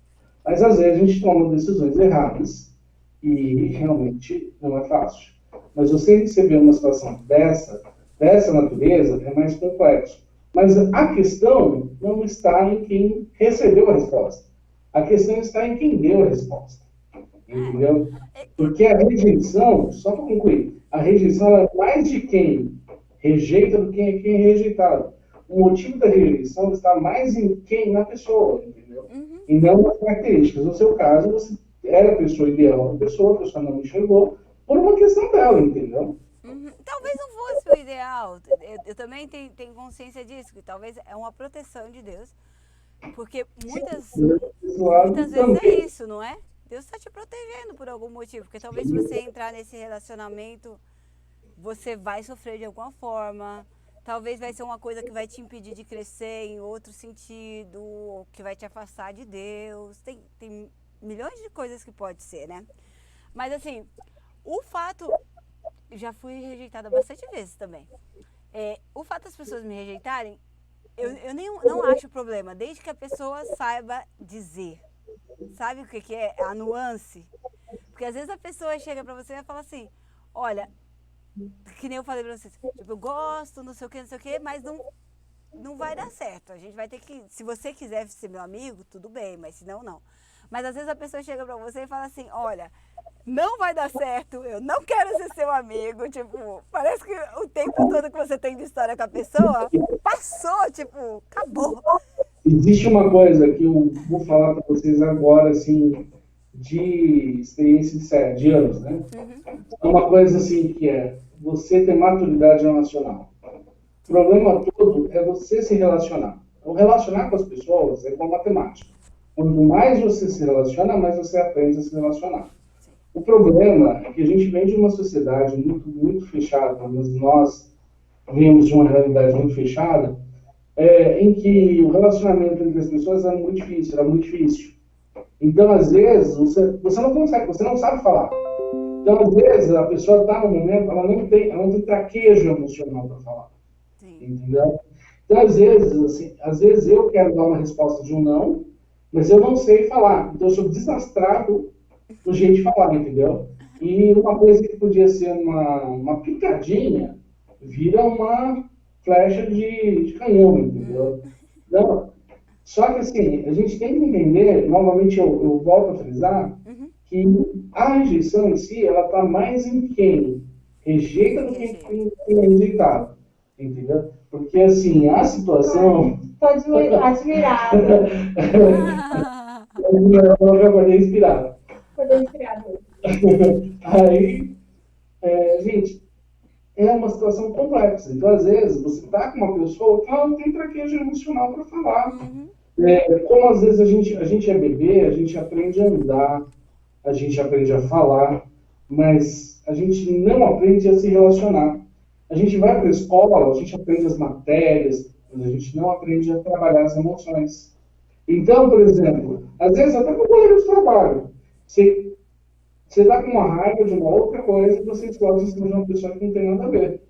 Mas, às vezes, a gente toma decisões erradas e realmente não é fácil. Mas você receber uma situação dessa natureza é mais complexo. Mas a questão não está em quem recebeu a resposta. A questão está em quem deu a resposta. Entendeu? Porque a rejeição, só para concluir, a rejeição é mais de quem rejeita do que quem é rejeitado. O motivo da rejeição está mais em quem, na pessoa, entendeu? E não nas características. No seu caso, você era a pessoa ideal da pessoa, a pessoa não enxergou, por uma questão dela, entendeu? Talvez não fosse o ideal. Eu também tenho consciência disso, que talvez é uma proteção de Deus. Porque muitas vezes é isso, não é? Deus está te protegendo por algum motivo. Porque talvez se você entrar nesse relacionamento, você vai sofrer de alguma forma. Talvez vai ser uma coisa que vai te impedir de crescer em outro sentido, ou que vai te afastar de Deus. Tem milhões de coisas que pode ser, né? Mas assim, o fato... Já fui rejeitada bastante vezes também. O fato das pessoas me rejeitarem, eu não acho problema, desde que a pessoa saiba dizer. Sabe o que é a nuance? Porque às vezes a pessoa chega pra você e fala assim, olha, que nem eu falei pra vocês, tipo, eu gosto, não sei o que, mas não vai dar certo. A gente vai ter que, se você quiser ser meu amigo, tudo bem, mas se não, não. Mas às vezes a pessoa chega pra você e fala assim, olha, não vai dar certo, eu não quero ser seu amigo, tipo, parece que o tempo todo que você tem de história com a pessoa, passou, tipo, acabou. Existe uma coisa que eu vou falar para vocês agora, assim, de experiência de anos, né? É uma coisa assim que é você ter maturidade relacional. O problema todo é você se relacionar. O relacionar com as pessoas é com a matemática. Quanto mais você se relaciona, mais você aprende a se relacionar. O problema é que a gente vem de uma sociedade muito, muito fechada, mas nós vemos de uma realidade muito fechada, em que o relacionamento entre as pessoas era muito difícil. Então, às vezes, você não consegue, você não sabe falar. Então, às vezes, a pessoa está no momento, ela não tem traquejo emocional para falar. Sim. Entendeu? Então, às vezes, assim, às vezes eu quero dar uma resposta de um não, mas eu não sei falar. Então, eu sou desastrado no jeito de falar, entendeu? E uma coisa que podia ser uma picadinha, vira uma flecha de canhão, entendeu? Então, só que assim, a gente tem que entender, novamente eu volto a frisar, Uhum. que a rejeição em si, ela está mais em quem rejeita do que em Rejeita. quem é rejeitado, entendeu? Porque assim, a situação... Estou admirada. Eu acordei inspirado. Estou inspirada. Aí, gente, é uma situação complexa. Então, às vezes, você está com uma pessoa que ela não tem traquejo emocional para falar. Uhum. Como às vezes a gente é bebê, a gente aprende a andar, a gente aprende a falar, mas a gente não aprende a se relacionar. A gente vai para a escola, a gente aprende as matérias, mas a gente não aprende a trabalhar as emoções. Então, por exemplo, às vezes até com o colega de trabalho, você está com uma raiva de uma outra coisa e você explode em cima de uma pessoa que não tem nada a ver.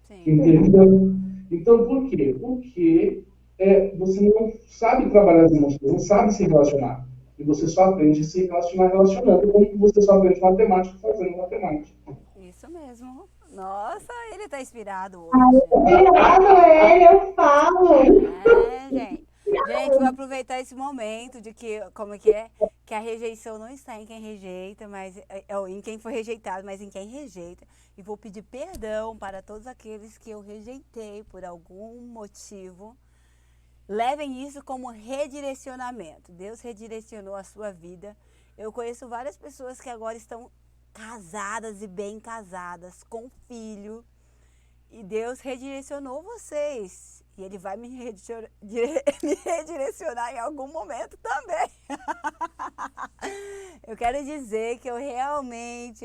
Sim. Entendeu? Então, por quê? Porque você não sabe trabalhar as emoções, não sabe se relacionar. E você só aprende a se relacionar relacionando, como você só aprende matemática fazendo matemática. Isso mesmo. Nossa, ele tá inspirado hoje. Inspirado ele, eu falo. É, gente. Gente, vou aproveitar esse momento de que, como é que é? Que a rejeição não está em quem rejeita, mas em quem foi rejeitado, mas em quem rejeita. E vou pedir perdão para todos aqueles que eu rejeitei por algum motivo. Levem isso como redirecionamento. Deus redirecionou a sua vida. Eu conheço várias pessoas que agora estão casadas e bem casadas, com filho. E Deus redirecionou vocês. E Ele vai me redirecionar em algum momento também. Eu quero dizer que eu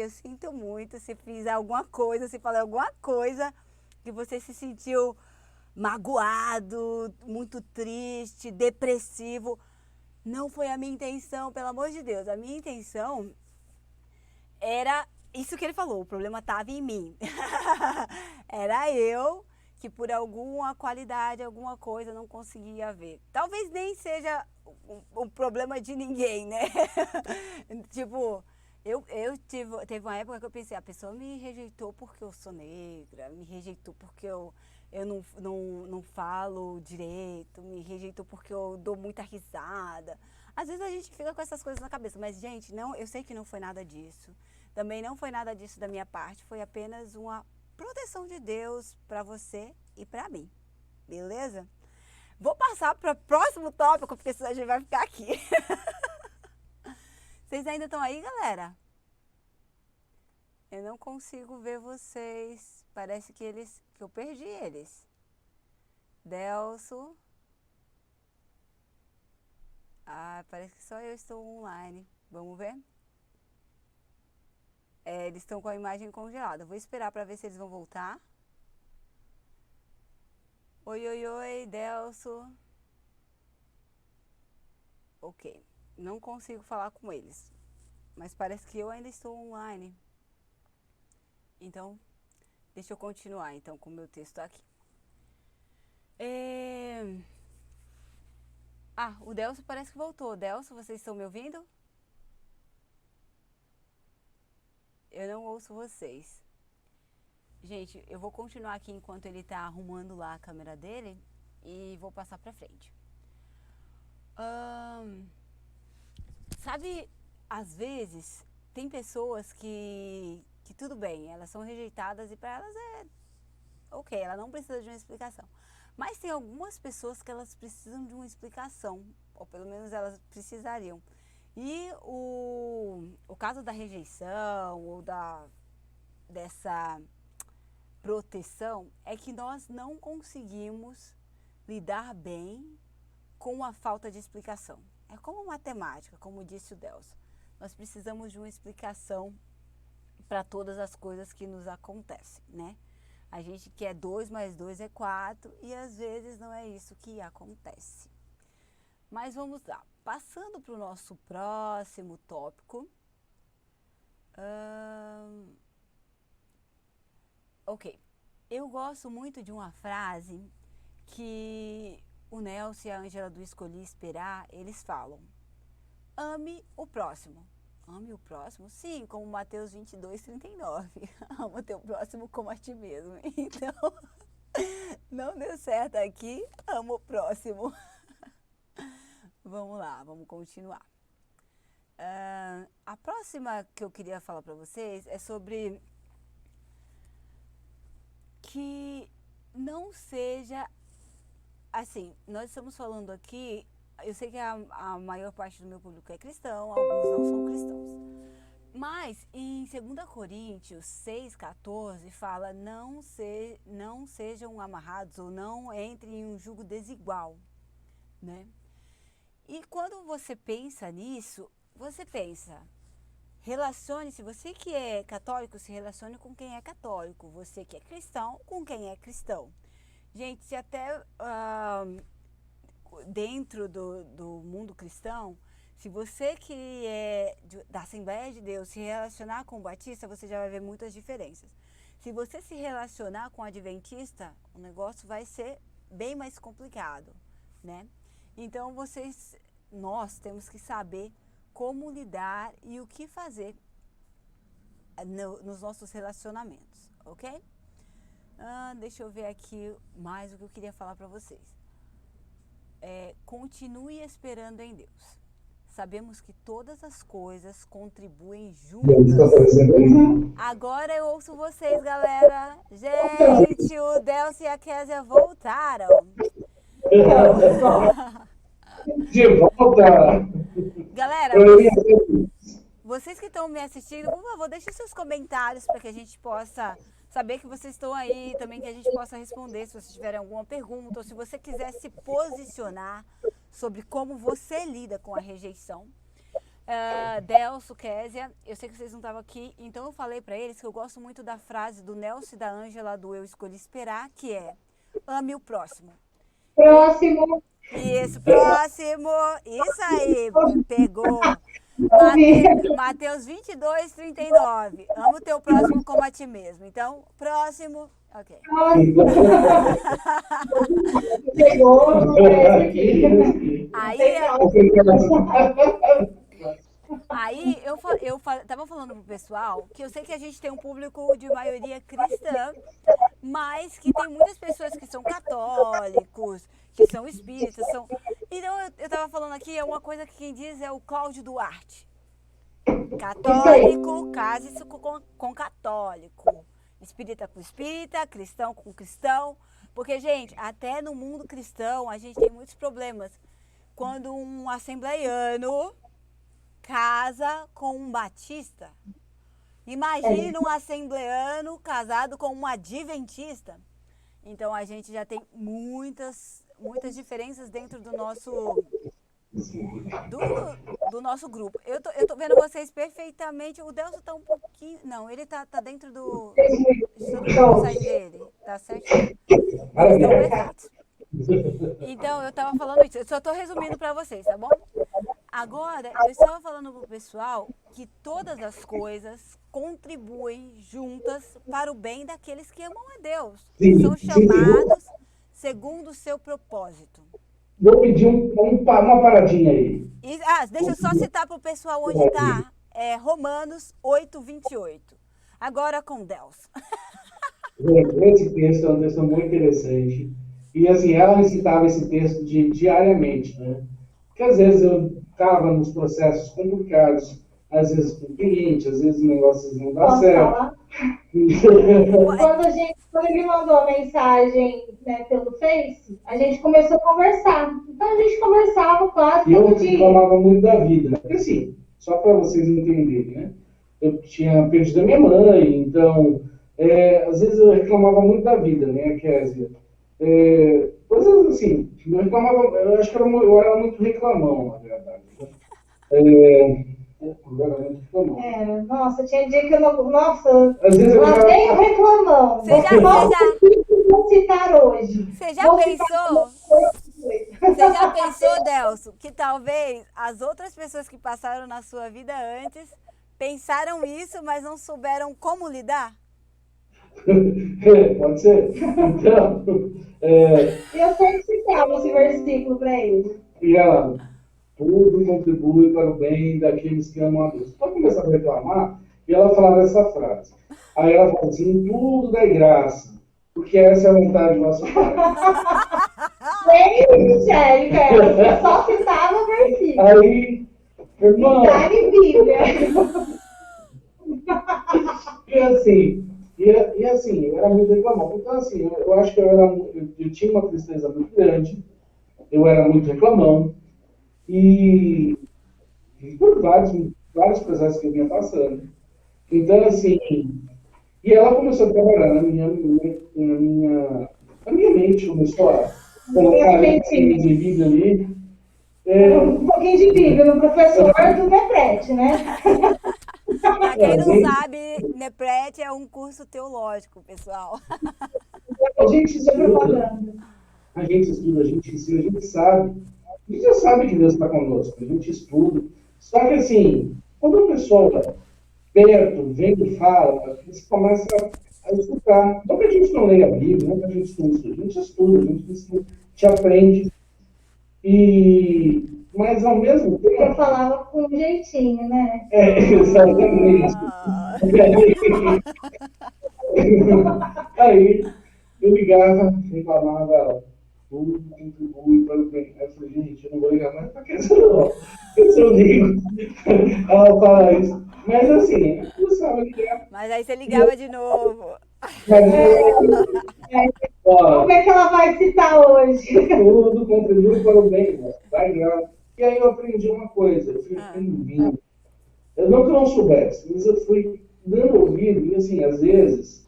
sinto muito se fiz alguma coisa, se falei alguma coisa que você se sentiu magoado, muito triste, depressivo. Não foi a minha intenção, pelo amor de Deus. A minha intenção era isso que ele falou, o problema estava em mim. Era eu que por alguma qualidade, alguma coisa não conseguia ver. Talvez nem seja um problema de ninguém, né? Tipo, teve uma época que eu pensei, a pessoa me rejeitou porque eu sou negra, me rejeitou porque eu não falo direito, me rejeitou porque eu dou muita risada. Às vezes a gente fica com essas coisas na cabeça, mas gente, não, eu sei que não foi nada disso. Também não foi nada disso da minha parte, foi apenas uma proteção de Deus para você e para mim. Beleza? Vou passar para o próximo tópico, porque senão a gente vai ficar aqui. Vocês ainda estão aí, galera? Eu não consigo ver vocês. Parece que eu perdi eles. Delso. Parece que só eu estou online. Vamos ver? Eles estão com a imagem congelada. Vou esperar para ver se eles vão voltar. Oi, oi, oi, Delso. Ok. Não consigo falar com eles. Mas parece que eu ainda estou online. Então, deixa eu continuar então com o meu texto aqui. O Delso parece que voltou. Delso, vocês estão me ouvindo? Eu não ouço vocês. Gente, eu vou continuar aqui enquanto ele tá arrumando lá a câmera dele e vou passar pra frente. Sabe, às vezes tem pessoas que tudo bem, elas são rejeitadas e pra elas ok, ela não precisa de uma explicação. Mas tem algumas pessoas que elas precisam de uma explicação, ou pelo menos elas precisariam. E o caso da rejeição ou dessa proteção é que nós não conseguimos lidar bem com a falta de explicação. É como matemática, como disse o Delso. Nós precisamos de uma explicação para todas as coisas que nos acontecem, né? A gente quer 2 mais 2 é 4 e às vezes não é isso que acontece. Mas vamos lá. Passando para o nosso próximo tópico. Ahn, ok. Eu gosto muito de uma frase que o Nelson e a Ângela do Escolhi Esperar, eles falam. Ame o próximo. Ame o próximo? Sim, como Mateus 22:39. Ama o teu próximo como a ti mesmo. Então, não deu certo aqui, ama o próximo. Vamos lá, vamos continuar. A próxima que eu queria falar para vocês é sobre que não seja assim. Nós estamos falando aqui, eu sei que a maior parte do meu público é cristão, alguns não são cristãos. Mas em 2 Coríntios 6,14 fala não sejam amarrados ou não entrem em um jugo desigual, né? E quando você pensa nisso, você pensa, relacione-se, você que é católico, se relacione com quem é católico, você que é cristão, com quem é cristão. Gente, se até dentro do mundo cristão, se você que é da Assembleia de Deus se relacionar com o batista, você já vai ver muitas diferenças. Se você se relacionar com o adventista, o negócio vai ser bem mais complicado, né? Então nós temos que saber como lidar e o que fazer nos nossos relacionamentos, ok? Deixa eu ver aqui mais o que eu queria falar para vocês. Continue esperando em Deus. Sabemos que todas as coisas contribuem juntas. Agora eu ouço vocês, galera. Gente, o Delcio e a Kézia voltaram. De volta! Galera, vocês que estão me assistindo, por favor, deixem seus comentários para que a gente possa saber que vocês estão aí, também que a gente possa responder se vocês tiverem alguma pergunta ou se você quiser se posicionar sobre como você lida com a rejeição. Delcio, Kézia, eu sei que vocês não estavam aqui, então eu falei para eles que eu gosto muito da frase do Nelson e da Ângela do Eu Escolhi Esperar, que é: ame o próximo. Próximo. Isso, próximo. Isso aí, pegou. Mateus 22:39. Ama o teu próximo como a ti mesmo. Então, próximo. Ok. Aí eu tava falando pro pessoal que eu sei que a gente tem um público de maioria cristã, mas que tem muitas pessoas que são católicos, que são espíritas, Então eu tava falando aqui, é uma coisa que quem diz é o Cláudio Duarte. Católico, case-se com católico. Espírita com espírita, cristão com cristão. Porque, gente, até no mundo cristão a gente tem muitos problemas. Quando um assembleiano casa com um batista, imagina um assembleiano casado com um adventista. Então a gente já tem muitas diferenças dentro do nosso nosso grupo. Eu tô vendo vocês perfeitamente. O Delcio tá um pouquinho... Não, ele tá dentro do... Deixa eu sair dele. Tá certo? Vocês estão perfeitos. Então, eu tava falando isso. Eu só tô resumindo pra vocês, tá bom? Agora, eu estava falando pro pessoal que todas as coisas contribuem juntas para o bem daqueles que amam a Deus. Que são chamados segundo o seu propósito. Vou pedir uma paradinha aí. Deixa eu só citar para o pessoal onde está. Romanos 8:28. Agora com Deus. Esse texto é um texto muito interessante. E assim, ela me citava esse texto diariamente, né? Porque às vezes eu estava nos processos complicados, às vezes com o cliente, às vezes os negócios não dão certo. Quando ele mandou a mensagem, né, pelo Face, a gente começou a conversar. Então a gente conversava quase todo dia. E eu reclamava muito da vida, né? Porque assim, só para vocês entenderem, né? Eu tinha perdido a minha mãe, então às vezes eu reclamava muito da vida, né, Kézia? Coisas assim, eu reclamava, eu acho que eu era muito reclamão, na verdade. Nossa, tinha dia que eu não... Nossa, às vezes lá vem o reclamão. Vou citar hoje. Você já pensou, Delcio, que talvez as outras pessoas que passaram na sua vida antes pensaram isso, mas não souberam como lidar? Pode ser? Então, Eu sempre citava esse versículo para ele. e ela, tudo contribui para o bem daqueles que amam a Deus. Pode começar a reclamar, e ela falava essa frase. Aí ela falou assim, tudo dá graça, porque essa é a vontade do nosso Pai. Nem Angélica, ela só citava o versículo. Aí, irmão, Detalhe Bíblia. e assim, eu era muito reclamão. Então, assim, eu acho que eu tinha uma tristeza muito grande, eu era muito reclamão, e por vários processos que eu vinha passando. Então, assim, e ela começou a trabalhar na minha mente, começou a colocar de Bíblia ali. Um pouquinho de Bíblia no professor do Neprete, né? Pra quem não sabe, Neprete é um curso teológico, pessoal. A gente estuda, a gente ensina, a gente sabe. A gente já sabe que Deus está conosco, a gente estuda. Só que assim, quando uma pessoa perto vem e fala, você começa a escutar. Não que a gente não leia a Bíblia, não que a gente não estuda, a gente estuda, a gente aprende. Mas ao mesmo tempo. Eu falava com um jeitinho, né? Exatamente. Aí eu ligava, reclamava, ela, tudo contribui para o bem. Aí eu falei, gente, eu não vou ligar mais para que não. Se eu ligo, ela fala isso. Mas assim, eu sabe ligar. Mas aí você ligava de novo. Como é que ela vai citar hoje? Tudo contribui para o bem, vai lá. E aí eu aprendi uma coisa, eu fui ouvindo. Eu não que eu não soubesse, mas eu fui dando ouvido, e assim, às vezes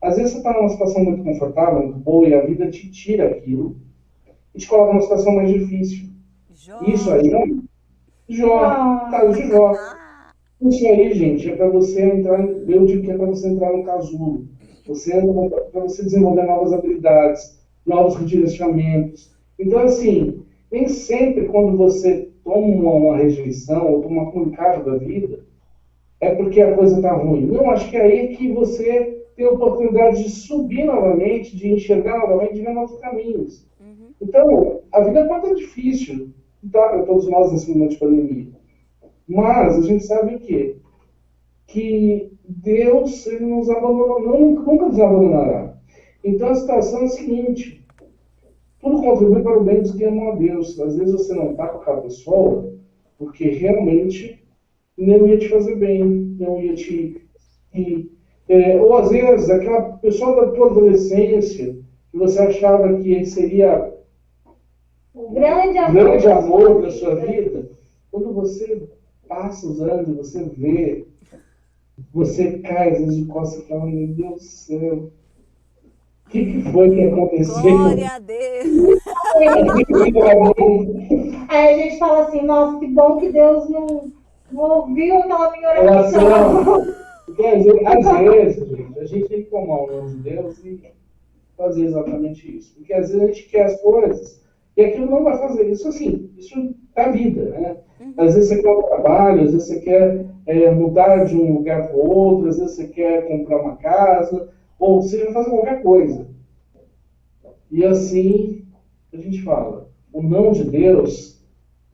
você está numa situação muito confortável, muito boa, e a vida te tira aquilo e te coloca numa situação mais difícil. Jó. Isso aí, não? Caso de Jó. Isso aí, gente, é para você entrar, eu digo que é para você entrar no casulo. Para você desenvolver novas habilidades, novos redirecionamentos. Então, assim, nem sempre quando você toma uma rejeição ou toma uma pancada da vida, é porque a coisa está ruim. Não, acho que é aí que você tem a oportunidade de subir novamente, de enxergar novamente, de ver novos caminhos. Uhum. Então, a vida pode estar difícil, tá, para todos nós nesse momento de pandemia. Mas a gente sabe o quê? Que Deus ele nos abandonou, nunca nos abandonará. Então a situação é a seguinte: tudo contribui para o bem dos que amam a Deus. Às vezes você não está com aquela pessoa porque realmente não ia te fazer bem, não ia ou às vezes aquela pessoa da tua adolescência que você achava que seria o grande amor da sua vida, quando você passa os anos, você vê, você cai às vezes de costas e fala, meu Deus do céu, o que foi que aconteceu? Glória a Deus! Aí a gente fala assim, nossa, que bom que Deus não ouviu aquela minha oração. Porque às vezes, gente, a gente tem que tomar o nome de Deus e fazer exatamente isso. Porque às vezes a gente quer as coisas e aquilo não vai fazer. Isso assim, isso é a vida, né? Às vezes você quer um trabalho, às vezes você quer mudar de um lugar para o outro, às vezes você quer comprar uma casa, ou seja, fazer qualquer coisa. E assim, a gente fala, o não de Deus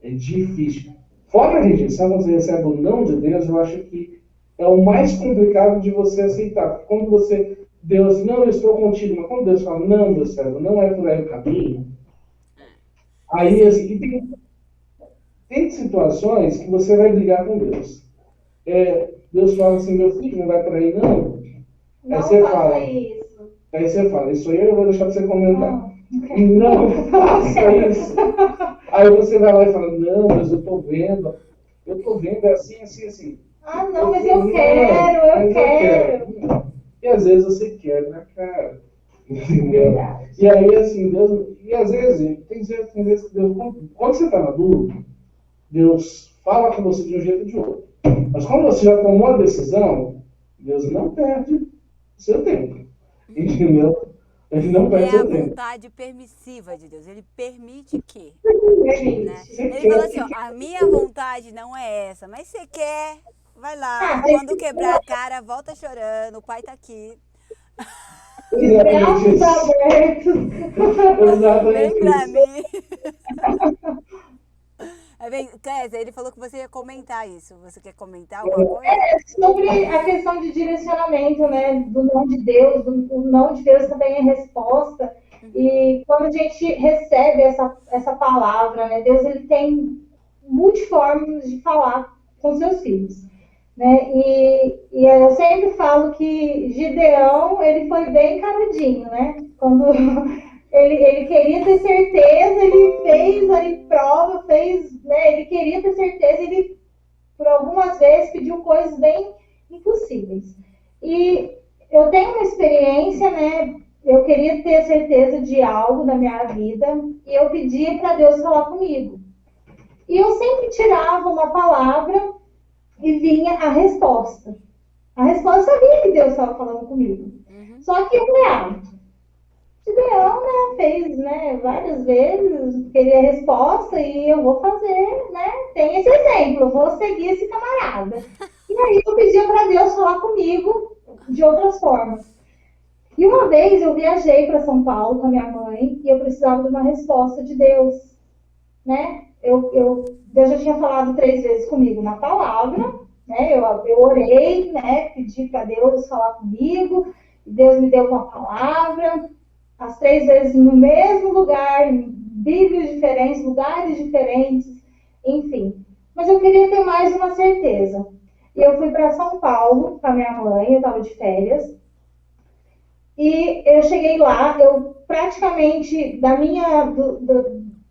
é difícil. Fora a rejeição, quando você recebe o não de Deus, eu acho que é o mais complicado de você aceitar. Porque quando Deus, não, eu estou contigo, mas quando Deus fala, não, meu servo, não é por aí o caminho, aí assim, tem situações que você vai brigar com Deus. Deus fala assim, meu filho, não vai por aí não. Não Aí você fala, isso aí eu vou deixar pra você comentar. Não faça isso. Aí você vai lá e fala, não, mas eu tô vendo, é assim, assim, assim. Ah, não, mas eu quero. E às vezes você quer na cara. Verdade. E aí, assim, Deus. E às vezes, tem vezes que Deus. Quando você está na dúvida, Deus fala com você de um jeito ou de outro. Mas quando você já tomou a decisão, Deus não perde seu tempo. Entendeu? Ele não perde seu tempo. É a vontade permissiva de Deus. Ele permite que. Né? Ele fala assim, ó, a minha vontade não é essa, mas você quer. Vai lá. Quando quebrar a cara, volta chorando. O pai tá aqui. Braços abertos. Vem Exatamente pra isso. mim. Kézia, ele falou que você ia comentar isso. Você quer comentar alguma coisa? Sobre a questão de direcionamento, né? Do não de Deus, o não de Deus também é resposta. E quando a gente recebe essa palavra, né? Deus ele tem multiformas de falar com seus filhos. Né? E eu sempre falo que Gideão ele foi bem canudinho, né? Quando ele queria ter certeza, ele fez ali prova, fez, né? Ele queria ter certeza, ele por algumas vezes pediu coisas bem impossíveis. E eu tenho uma experiência, né? Eu queria ter certeza de algo na minha vida e eu pedia para Deus falar comigo. E eu sempre tirava uma palavra e vinha a resposta. A resposta eu sabia que Deus estava falando comigo. Só que eu falei, Gideão, né, fez, né, várias vezes, queria a resposta e eu vou fazer, né, tem esse exemplo, eu vou seguir esse camarada. E aí eu pedia para Deus falar comigo de outras formas. E uma vez eu viajei para São Paulo com a minha mãe e eu precisava de uma resposta de Deus, né? Deus já tinha falado 3 vezes comigo na palavra, né? Eu orei, né? Pedi para Deus falar comigo, e Deus me deu uma palavra, as 3 vezes no mesmo lugar, em Bíblias diferentes, lugares diferentes, enfim. Mas eu queria ter mais uma certeza. E eu fui para São Paulo com a minha mãe, eu estava de férias. E eu cheguei lá, eu praticamente,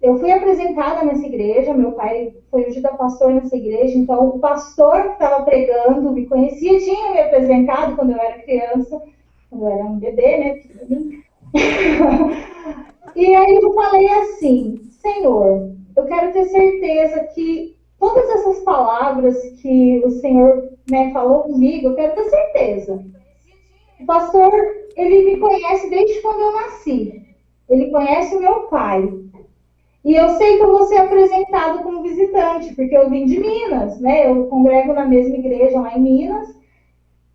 eu fui apresentada nessa igreja, meu pai foi ungido a pastor nessa igreja, então o pastor que estava pregando me conhecia, tinha me apresentado quando eu era criança, quando eu era um bebê, né? E aí eu falei assim, Senhor, eu quero ter certeza que todas essas palavras que o Senhor, né, falou comigo, eu quero ter certeza. O pastor, ele me conhece desde quando eu nasci. Ele conhece o meu pai. E eu sei que eu vou ser apresentado como visitante, porque eu vim de Minas, né? Eu congrego na mesma igreja lá em Minas.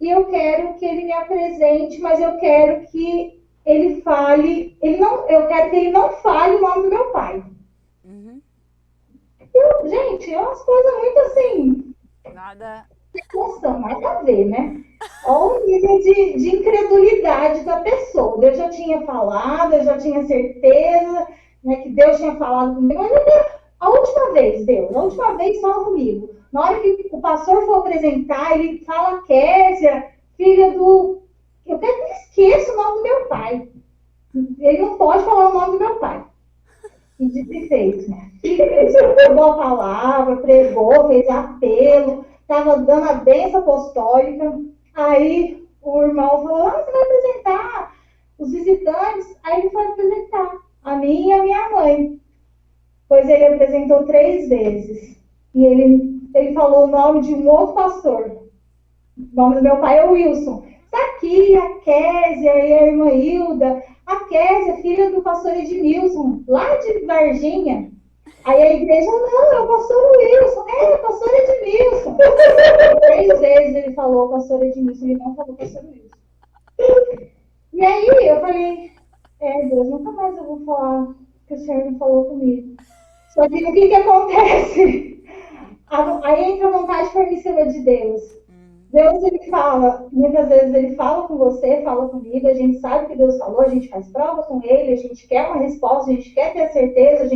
E eu quero que ele me apresente, mas eu quero que ele fale... eu quero que ele não fale o nome do meu pai. Gente, é umas coisas muito assim... Nada a ver, né? Olha o nível de incredulidade da pessoa. Deus já tinha falado, eu já tinha certeza, né, que Deus tinha falado comigo. Mas a última vez, Deus, a última vez fala comigo. Na hora que o pastor for apresentar, ele fala Kézia, filha do... Eu até esqueço o nome do meu pai. Ele não pode falar o nome do meu pai. E dito e feito, né? Ele pegou a palavra, pregou, fez apelo, estava dando a bênção apostólica. Aí o irmão falou, você vai apresentar os visitantes? Aí ele foi apresentar a mim e a minha mãe. Pois ele apresentou 3 vezes. E ele falou o nome de um outro pastor. O nome do meu pai é Wilson. Está aqui a Kézia e a irmã Hilda. A Kézia, filha do pastor Edmilson, lá de Varginha. Aí a igreja, não, é o pastor Wilson. É o pastor Edmilson. 3 vezes ele falou pastor Edmilson, ele não falou pastor Wilson. E aí eu falei, Deus, nunca mais eu vou falar que o Senhor não falou comigo. Só que o que acontece? Aí entra a vontade permissiva de Deus. Deus, ele fala, muitas vezes ele fala com você, fala comigo, a gente sabe que Deus falou, a gente faz prova com ele, a gente quer uma resposta, a gente quer ter certeza,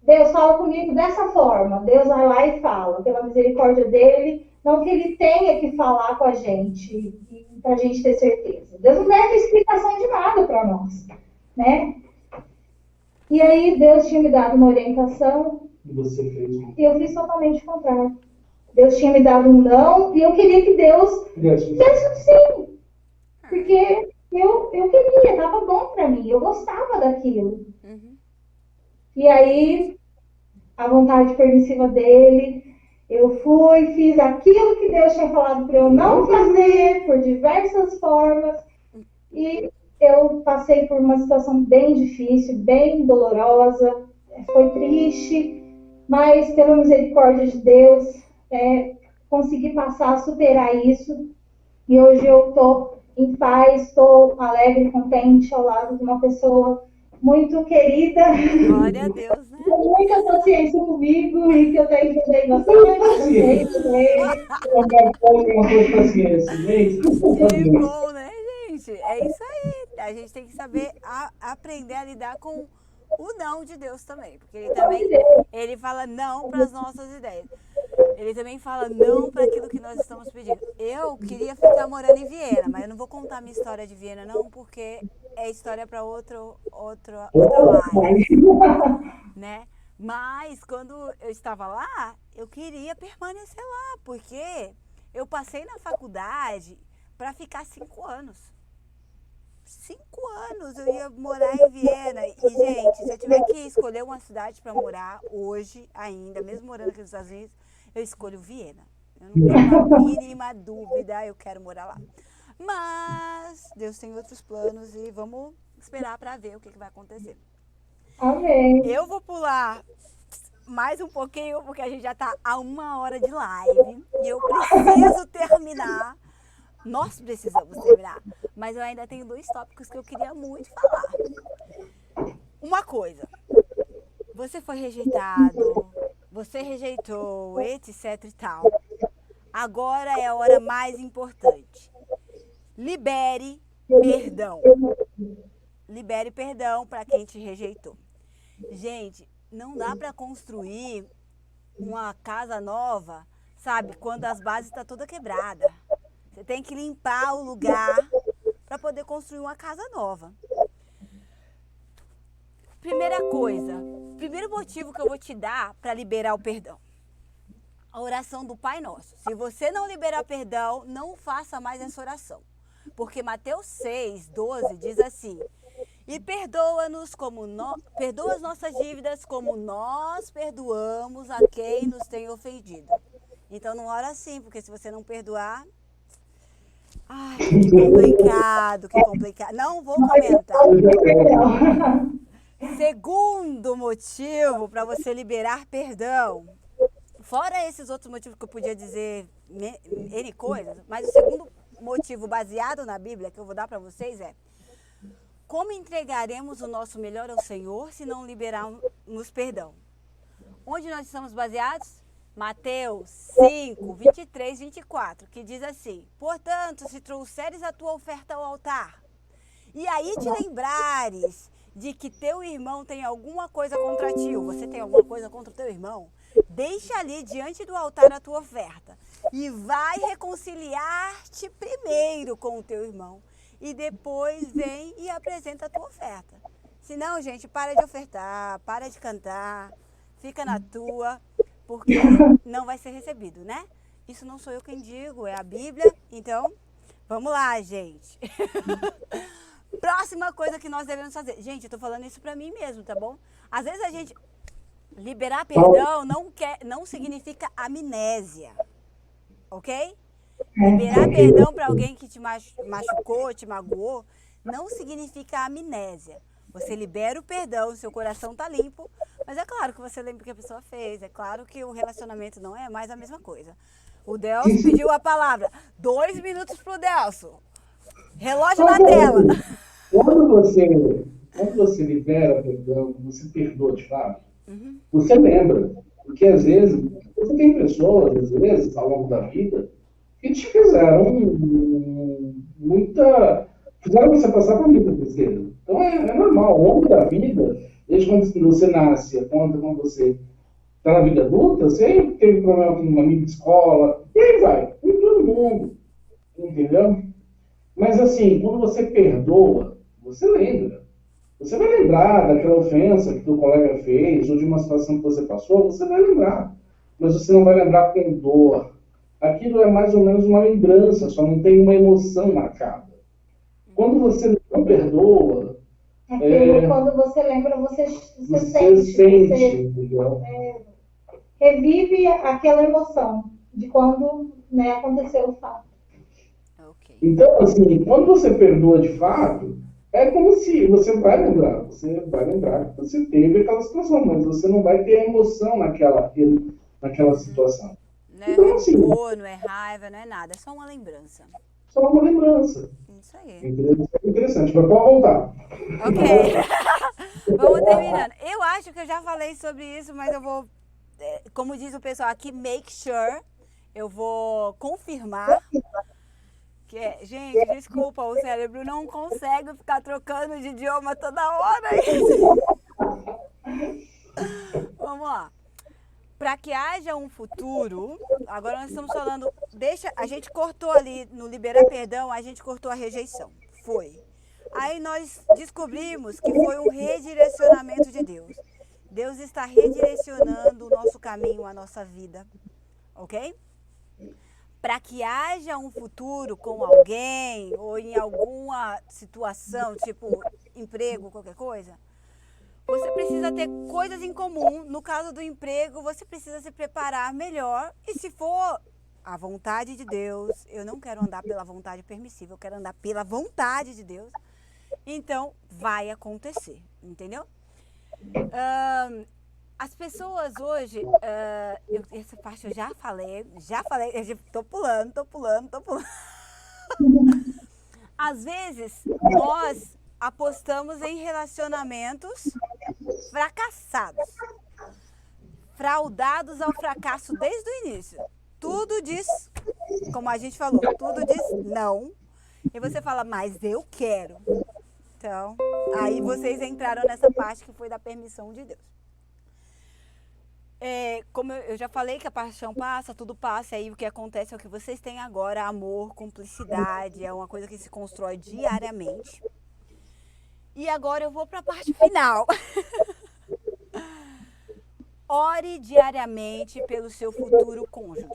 Deus fala comigo dessa forma, Deus vai lá e fala, pela misericórdia dele, não que ele tenha que falar com a gente, para a gente ter certeza. Deus não deve explicação de nada para nós, né? E aí Deus tinha me dado uma orientação, E você fez. E eu fiz totalmente o contrário. Deus tinha me dado um não, e eu queria que Deus desse um sim. Porque eu queria, estava bom para mim, eu gostava daquilo. E aí, a vontade permissiva dele, eu fui, fiz aquilo que Deus tinha falado para eu não fazer, por diversas formas. E eu passei por uma situação bem difícil, bem dolorosa, foi triste, mas pela misericórdia de Deus, consegui passar, superar isso. E hoje eu estou em paz, estou alegre, contente ao lado de uma pessoa muito querida. Glória a Deus, né? Com muita paciência comigo e que eu tenho também bastante. Eu quero uma coisa de paciência, gente. Que bom, né, gente? É isso aí. A gente tem que saber aprender a lidar com o não de Deus também. Porque ele fala não para as nossas ideias. Ele também fala não para aquilo que nós estamos pedindo. Eu queria ficar morando em Viena, mas eu não vou contar minha história de Viena, não, porque é história para outra live, né? Mas quando eu estava lá, eu queria permanecer lá, porque eu passei na faculdade para ficar 5 anos. 5 anos eu ia morar em Viena. E, gente, se eu tiver que escolher uma cidade para morar hoje ainda, mesmo morando aqui nos Estados Unidos, eu escolho Viena. Eu não tenho a mínima dúvida, eu quero morar lá. Mas Deus tem outros planos e vamos esperar para ver o que vai acontecer. Amém. Eu vou pular mais um pouquinho, porque a gente já está a 1 hora de live e eu preciso terminar. Nós precisamos terminar. Mas eu ainda tenho 2 tópicos que eu queria muito falar. Uma coisa. Você foi rejeitado, você rejeitou, etc e tal. Agora é a hora mais importante. Libere perdão. Libere perdão para quem te rejeitou. Gente, não dá para construir uma casa nova, sabe, quando as bases estão todas quebradas. Você tem que limpar o lugar para poder construir uma casa nova. Primeira coisa, primeiro motivo que eu vou te dar para liberar o perdão. A oração do Pai Nosso. Se você não liberar perdão, não faça mais essa oração. Porque Mateus 6:12 diz assim: e perdoa-nos perdoa as nossas dívidas como nós perdoamos a quem nos tem ofendido. Então não ora assim, porque se você não perdoar... Ai, que complicado, que complicado. Não vou comentar. Segundo motivo para você liberar perdão, fora esses outros motivos que eu podia dizer N coisas, mas o segundo motivo baseado na Bíblia que eu vou dar para vocês é: como entregaremos o nosso melhor ao Senhor se não liberarmos perdão? Onde nós estamos baseados? Mateus 5, 23, 24, que diz assim: portanto, se trouxeres a tua oferta ao altar, e aí te lembrares de que teu irmão tem alguma coisa contra ti, ou você tem alguma coisa contra o teu irmão, deixa ali diante do altar a tua oferta, e vai reconciliar-te primeiro com o teu irmão, e depois vem e apresenta a tua oferta. Senão, gente, para de ofertar, para de cantar, fica na tua, porque não vai ser recebido, né? Isso não sou eu quem digo, é a Bíblia. Então, vamos lá, gente. Próxima coisa que nós devemos fazer. Gente, eu tô falando isso pra mim mesmo, tá bom? Às vezes a gente... Liberar perdão não significa amnésia, ok? Liberar perdão para alguém que te machucou, te magoou, não significa amnésia. Você libera o perdão, seu coração tá limpo, mas é claro que você lembra o que a pessoa fez, é claro que o relacionamento não é mais a mesma coisa. O Delso pediu a palavra. 2 minutos pro Delso. Relógio na tela. Quando você libera perdão, você perdoa de fato, você lembra. Porque às vezes, você tem pessoas, às vezes, ao longo da vida, que te fizeram fizeram você passar por muita tristeza. Então é normal, ao longo da vida, desde quando você nasce, quando você está na vida adulta, você teve problema com um amigo de escola, e aí vai, com todo mundo, entendeu? Mas assim, quando você perdoa, você lembra. Você vai lembrar daquela ofensa que o colega fez, ou de uma situação que você passou, você vai lembrar. Mas você não vai lembrar com dor. Aquilo é mais ou menos uma lembrança, só não tem uma emoção marcada. Quando você não perdoa... Quando você lembra, você sente, entendeu? Revive aquela emoção de quando aconteceu o fato. Okay. Então, assim, quando você perdoa de fato, é como se você vai lembrar que você teve aquela situação, mas você não vai ter emoção naquela situação. Não é Então, assim, rancor, não é raiva, não é nada. É só uma lembrança. só uma lembrança. Isso aí. Interessante, mas pode voltar. Ok. Vamos terminando. Eu acho que eu já falei sobre isso, mas eu vou, como diz o pessoal aqui, make sure. Eu vou confirmar. Gente, desculpa, o cérebro não consegue ficar trocando de idioma toda hora. Vamos lá. Para que haja um futuro, agora nós estamos falando, a gente cortou ali no liberar perdão, a gente cortou a rejeição. Foi. Aí nós descobrimos que foi um redirecionamento de Deus. Deus está redirecionando o nosso caminho, a nossa vida. Ok? Para que haja um futuro com alguém ou em alguma situação, tipo emprego, qualquer coisa, você precisa ter coisas em comum. No caso do emprego, você precisa se preparar melhor. E se for a vontade de Deus, eu não quero andar pela vontade permissiva, eu quero andar pela vontade de Deus. Então, vai acontecer, entendeu? As pessoas hoje, essa parte eu já falei, tô pulando. Às vezes, nós apostamos em relacionamentos fracassados, fraudados ao fracasso desde o início. Tudo diz, como a gente falou, tudo diz não. E você fala, mas eu quero. Então, aí vocês entraram nessa parte que foi da permissão de Deus. Como eu já falei que a paixão passa, tudo passa, aí o que acontece é o que vocês têm agora, amor, cumplicidade, é uma coisa que se constrói diariamente. E agora eu vou para a parte final. Ore diariamente pelo seu futuro cônjuge.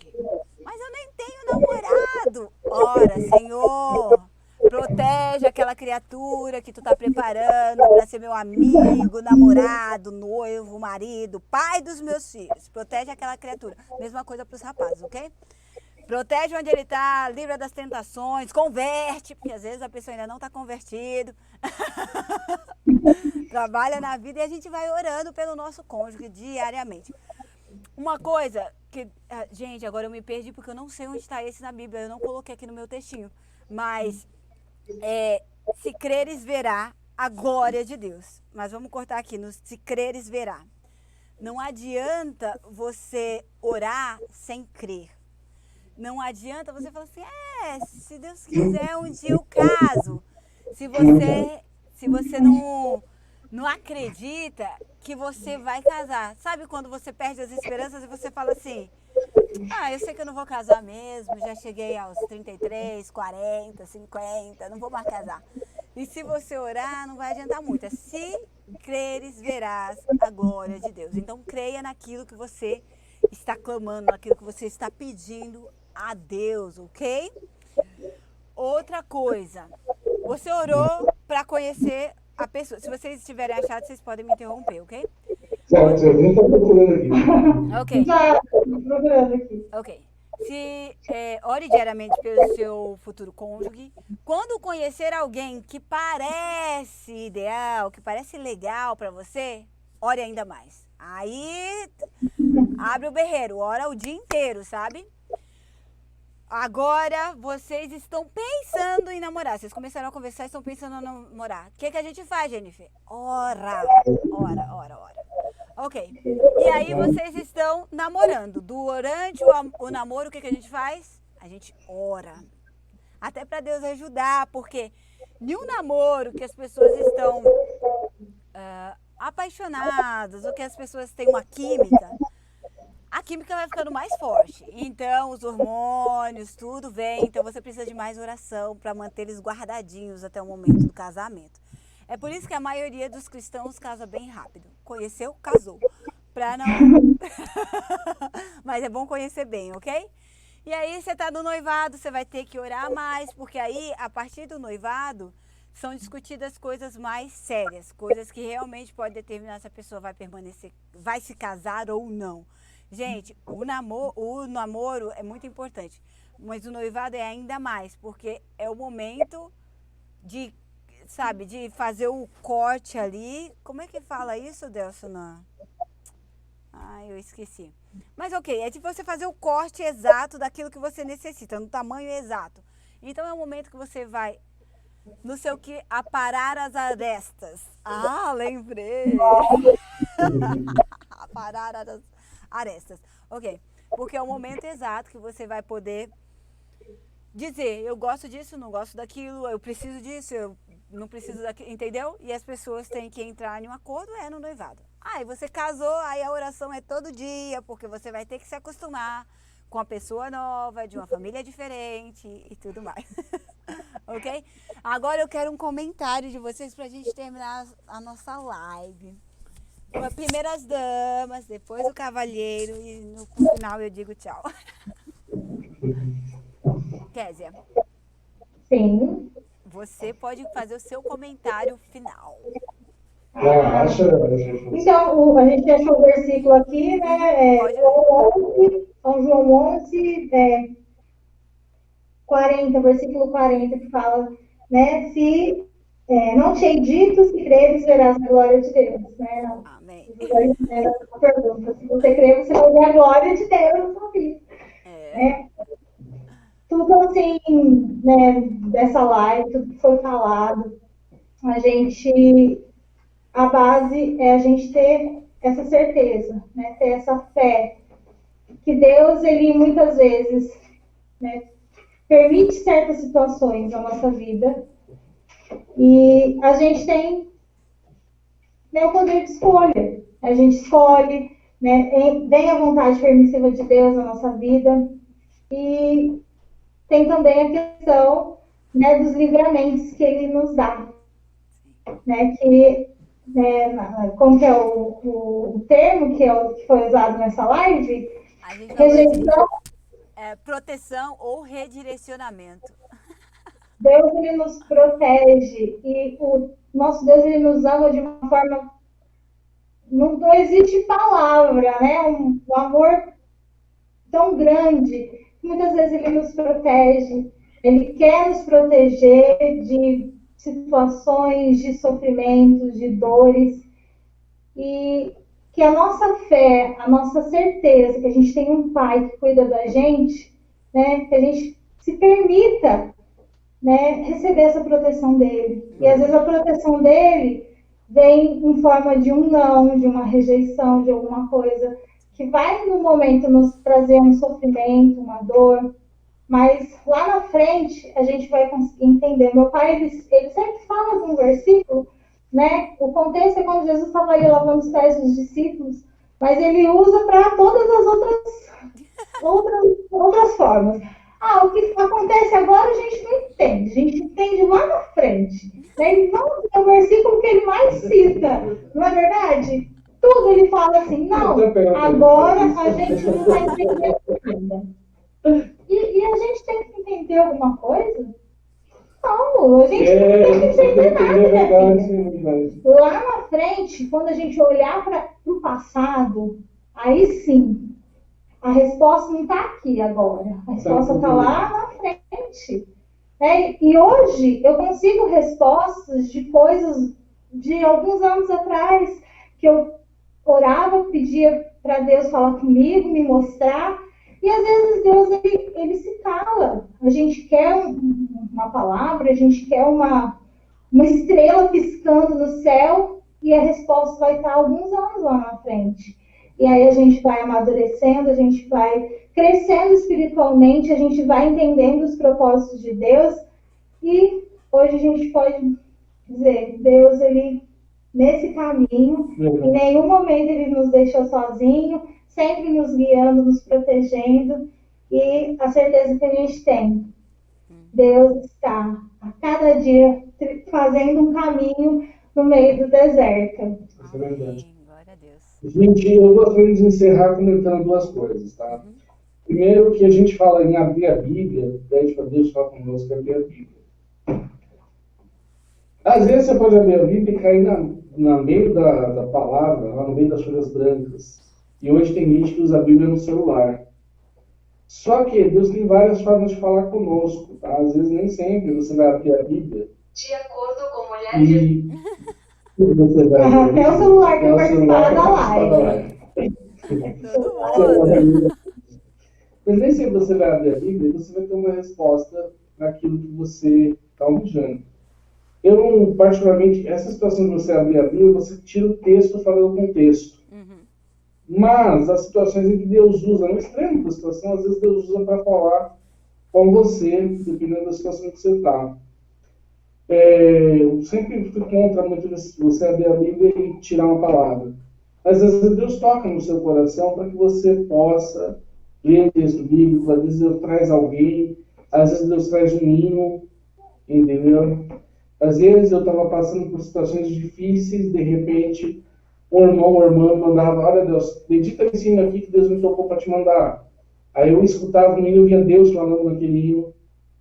Mas eu nem tenho namorado. Ora, Senhor, protege aquela criatura que tu tá preparando para ser meu amigo, namorado, noivo, marido, pai dos meus filhos. Protege aquela criatura. Mesma coisa para os rapazes, ok? Protege onde ele está, livra das tentações, converte, porque às vezes a pessoa ainda não está convertido. Trabalha na vida e a gente vai orando pelo nosso cônjuge diariamente. Uma coisa que, gente, agora eu me perdi porque eu não sei onde está esse na Bíblia, eu não coloquei aqui no meu textinho. Mas, se creres verá a glória de Deus. Mas vamos cortar aqui, no se creres verá. Não adianta você orar sem crer. Não adianta você falar assim, se Deus quiser um dia eu caso. Se você não acredita que você vai casar. Sabe quando você perde as esperanças e você fala assim, eu sei que eu não vou casar mesmo, já cheguei aos 33, 40, 50, não vou mais casar. E se você orar, não vai adiantar muito. Se creres, verás a glória de Deus. Então creia naquilo que você está clamando, naquilo que você está pedindo a Deus, ok? Outra coisa, você orou para conhecer a pessoa. Se vocês estiverem achados, vocês podem me interromper, ok? Certo, eu nem estou procurando aqui. Ok. Já, procurando aqui. Ok. Ore diariamente pelo seu futuro cônjuge. Quando conhecer alguém que parece ideal, que parece legal para você, ore ainda mais. Aí, abre o berreiro, ora o dia inteiro, sabe? Agora, vocês estão pensando em namorar. Vocês começaram a conversar e estão pensando em namorar. O que a gente faz, Jennifer? Ora. Ok. E aí, vocês estão namorando. Durante o namoro, o que a gente faz? A gente ora. Até para Deus ajudar, porque em um namoro que as pessoas estão apaixonadas, ou que as pessoas têm uma química, a química vai ficando mais forte. Então, os hormônios, tudo vem. Então, você precisa de mais oração para manter eles guardadinhos até o momento do casamento. É por isso que a maioria dos cristãos casa bem rápido. Conheceu, casou. Pra não... Mas é bom conhecer bem, ok? E aí, você tá no noivado, você vai ter que orar mais, porque aí, a partir do noivado, são discutidas coisas mais sérias. Coisas que realmente podem determinar se a pessoa vai permanecer, vai se casar ou não. Gente, o namoro é muito importante, mas o noivado é ainda mais, porque é o momento de, sabe, de fazer o corte ali. Como é que fala isso, Delson? Eu esqueci. Mas ok, é de você fazer o corte exato daquilo que você necessita, no tamanho exato. Então é o momento que você vai, não sei o que, aparar as arestas. Ah, lembrei! Aparar as arestas. Ok, porque é o momento exato que você vai poder dizer, eu gosto disso, não gosto daquilo, eu preciso disso, eu não preciso daquilo, entendeu? E as pessoas têm que entrar em um acordo, no noivado. Aí você casou, aí a oração é todo dia, porque você vai ter que se acostumar com a pessoa nova, de uma família diferente e tudo mais. Ok? Agora eu quero um comentário de vocês pra gente terminar a nossa live. Primeiro as damas, depois o cavalheiro e no final eu digo tchau. Kézia, Sim. você pode fazer o seu comentário final. Então, a gente achou o versículo aqui, né? São João 11, 40, versículo 40, que fala, né? Se não te hei dito, se creres, verás a glória de Deus, né? Amém. A pergunta, se você crer, você vai ver a glória de Deus na sua vida. Né? Tudo assim, né, dessa live, tudo que foi falado, a base é a gente ter essa certeza, né, ter essa fé, que Deus, ele muitas vezes, né, permite certas situações na nossa vida e a gente tem, né, o poder de escolha. A gente escolhe, né, vem a vontade permissiva de Deus na nossa vida e tem também a questão, né, dos livramentos que ele nos dá, né, que, né, como que é o termo que foi usado nessa live? A gente rejeição. Proteção ou redirecionamento. Deus, ele nos protege e o nosso Deus, ele nos ama de uma forma, não existe palavra, né, um amor tão grande. Muitas vezes ele nos protege, ele quer nos proteger de situações, de sofrimentos, de dores, e que a nossa fé, a nossa certeza que a gente tem um Pai que cuida da gente, né, que a gente se permita, né, receber essa proteção dele. E às vezes a proteção dele vem em forma de um não, de uma rejeição, de alguma coisa que vai no momento nos trazer um sofrimento, uma dor, mas lá na frente a gente vai conseguir entender. Meu pai, ele sempre fala de um versículo, né? O contexto é quando Jesus estava ali lavando os pés dos discípulos, mas ele usa para todas as outras formas. O que acontece agora a gente não entende, a gente entende lá na frente. Né? Então, é o versículo que ele mais cita, não é verdade? Tudo ele fala assim, não, agora a gente não vai entender ainda. E a gente tem que entender alguma coisa? Não, a gente não tem que entender nada, né? Lá na frente, quando a gente olhar para o passado, aí sim, a resposta não está aqui agora. A resposta está lá na frente. E hoje eu consigo respostas de coisas de alguns anos atrás, que eu orava, pedia para Deus falar comigo, me mostrar, e às vezes Deus ele se cala. A gente quer uma palavra, a gente quer uma estrela piscando no céu, e a resposta vai estar alguns anos lá na frente. E aí a gente vai amadurecendo, a gente vai crescendo espiritualmente, a gente vai entendendo os propósitos de Deus, e hoje a gente pode dizer, Deus, ele nesse caminho, em nenhum momento ele nos deixou sozinho, sempre nos guiando, nos protegendo, e a certeza que a gente tem, Deus está a cada dia fazendo um caminho no meio do deserto. Isso é verdade. Glória a Deus. Gente, eu gostaria de encerrar comentando duas coisas, tá? Primeiro, que a gente fala em abrir a Bíblia, pede para Deus falar conosco, abrir a Bíblia. Às vezes você pode abrir a Bíblia e cair no meio da palavra, lá no meio das folhas brancas. E hoje tem gente que usa a Bíblia no celular. Só que Deus tem várias formas de falar conosco, tá? Às vezes nem sempre você vai abrir a Bíblia. De acordo com a mulher de... Você vai Até o celular que participar da live. Todo mundo. Mas nem sempre você vai abrir a Bíblia e você vai ter uma resposta para aquilo que você está almejando. Eu não, particularmente, essa situação de você abrir a Bíblia, você tira o texto fora do contexto. Mas as situações em que Deus usa, no extremo da situação, às vezes Deus usa para falar com você, dependendo da situação que você está. Eu sempre fui contra muito você abrir a Bíblia e tirar uma palavra. Mas às vezes Deus toca no seu coração para que você possa ler o texto bíblico, às vezes Deus traz alguém, às vezes Deus traz um hino, entendeu? Às vezes eu estava passando por situações difíceis, de repente um irmão ou irmã mandava, olha Deus, medita nesse hino aqui que Deus me tocou para te mandar. Aí eu escutava o hino e via Deus falando naquele hino,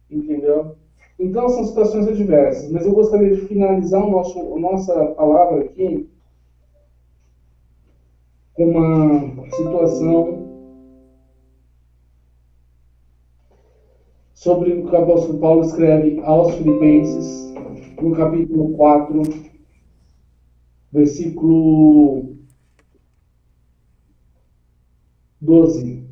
entendeu? Então são situações adversas, mas eu gostaria de finalizar a nossa palavra aqui com uma situação sobre o que o apóstolo Paulo escreve aos Filipenses, no capítulo 4, versículo 12.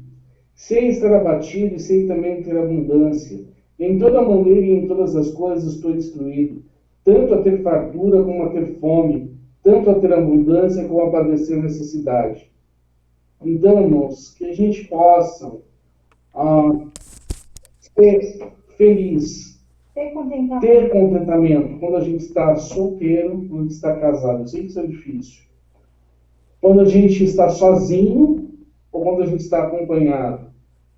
Sei estar abatido e sei também ter abundância. Em toda maneira e em todas as coisas estou instruído, tanto a ter fartura como a ter fome, tanto a ter abundância como a padecer necessidade. Então, irmãos, que a gente possa ser feliz, ter contentamento quando a gente está solteiro, quando a gente está casado. Eu sei que isso é difícil. Quando a gente está sozinho ou quando a gente está acompanhado.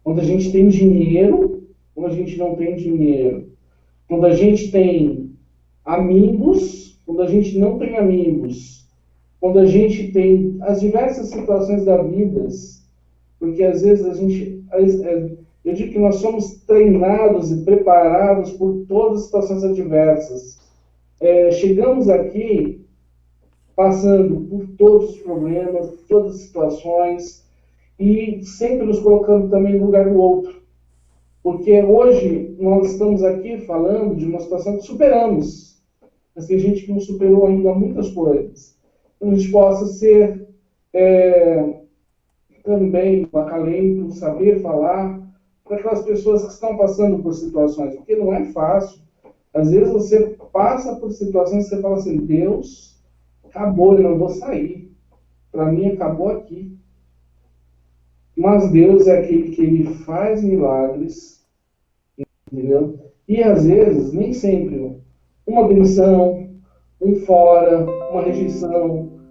Quando a gente tem dinheiro, quando a gente não tem dinheiro. Quando a gente tem amigos, quando a gente não tem amigos. Quando a gente tem as diversas situações da vida. Porque às vezes a gente... Eu digo que nós somos treinados e preparados por todas as situações adversas. Chegamos aqui passando por todos os problemas, todas as situações e sempre nos colocando também no lugar do outro. Porque hoje nós estamos aqui falando de uma situação que superamos, mas tem gente que não superou ainda muitas coisas. Então a gente possa ser também um acalento, saber falar para aquelas pessoas que estão passando por situações, porque não é fácil. Às vezes você passa por situações que você fala assim, Deus, acabou, eu não vou sair. Para mim, acabou aqui. Mas Deus é aquele que ele faz milagres, entendeu? E às vezes, nem sempre, uma demissão, um fora, uma rejeição,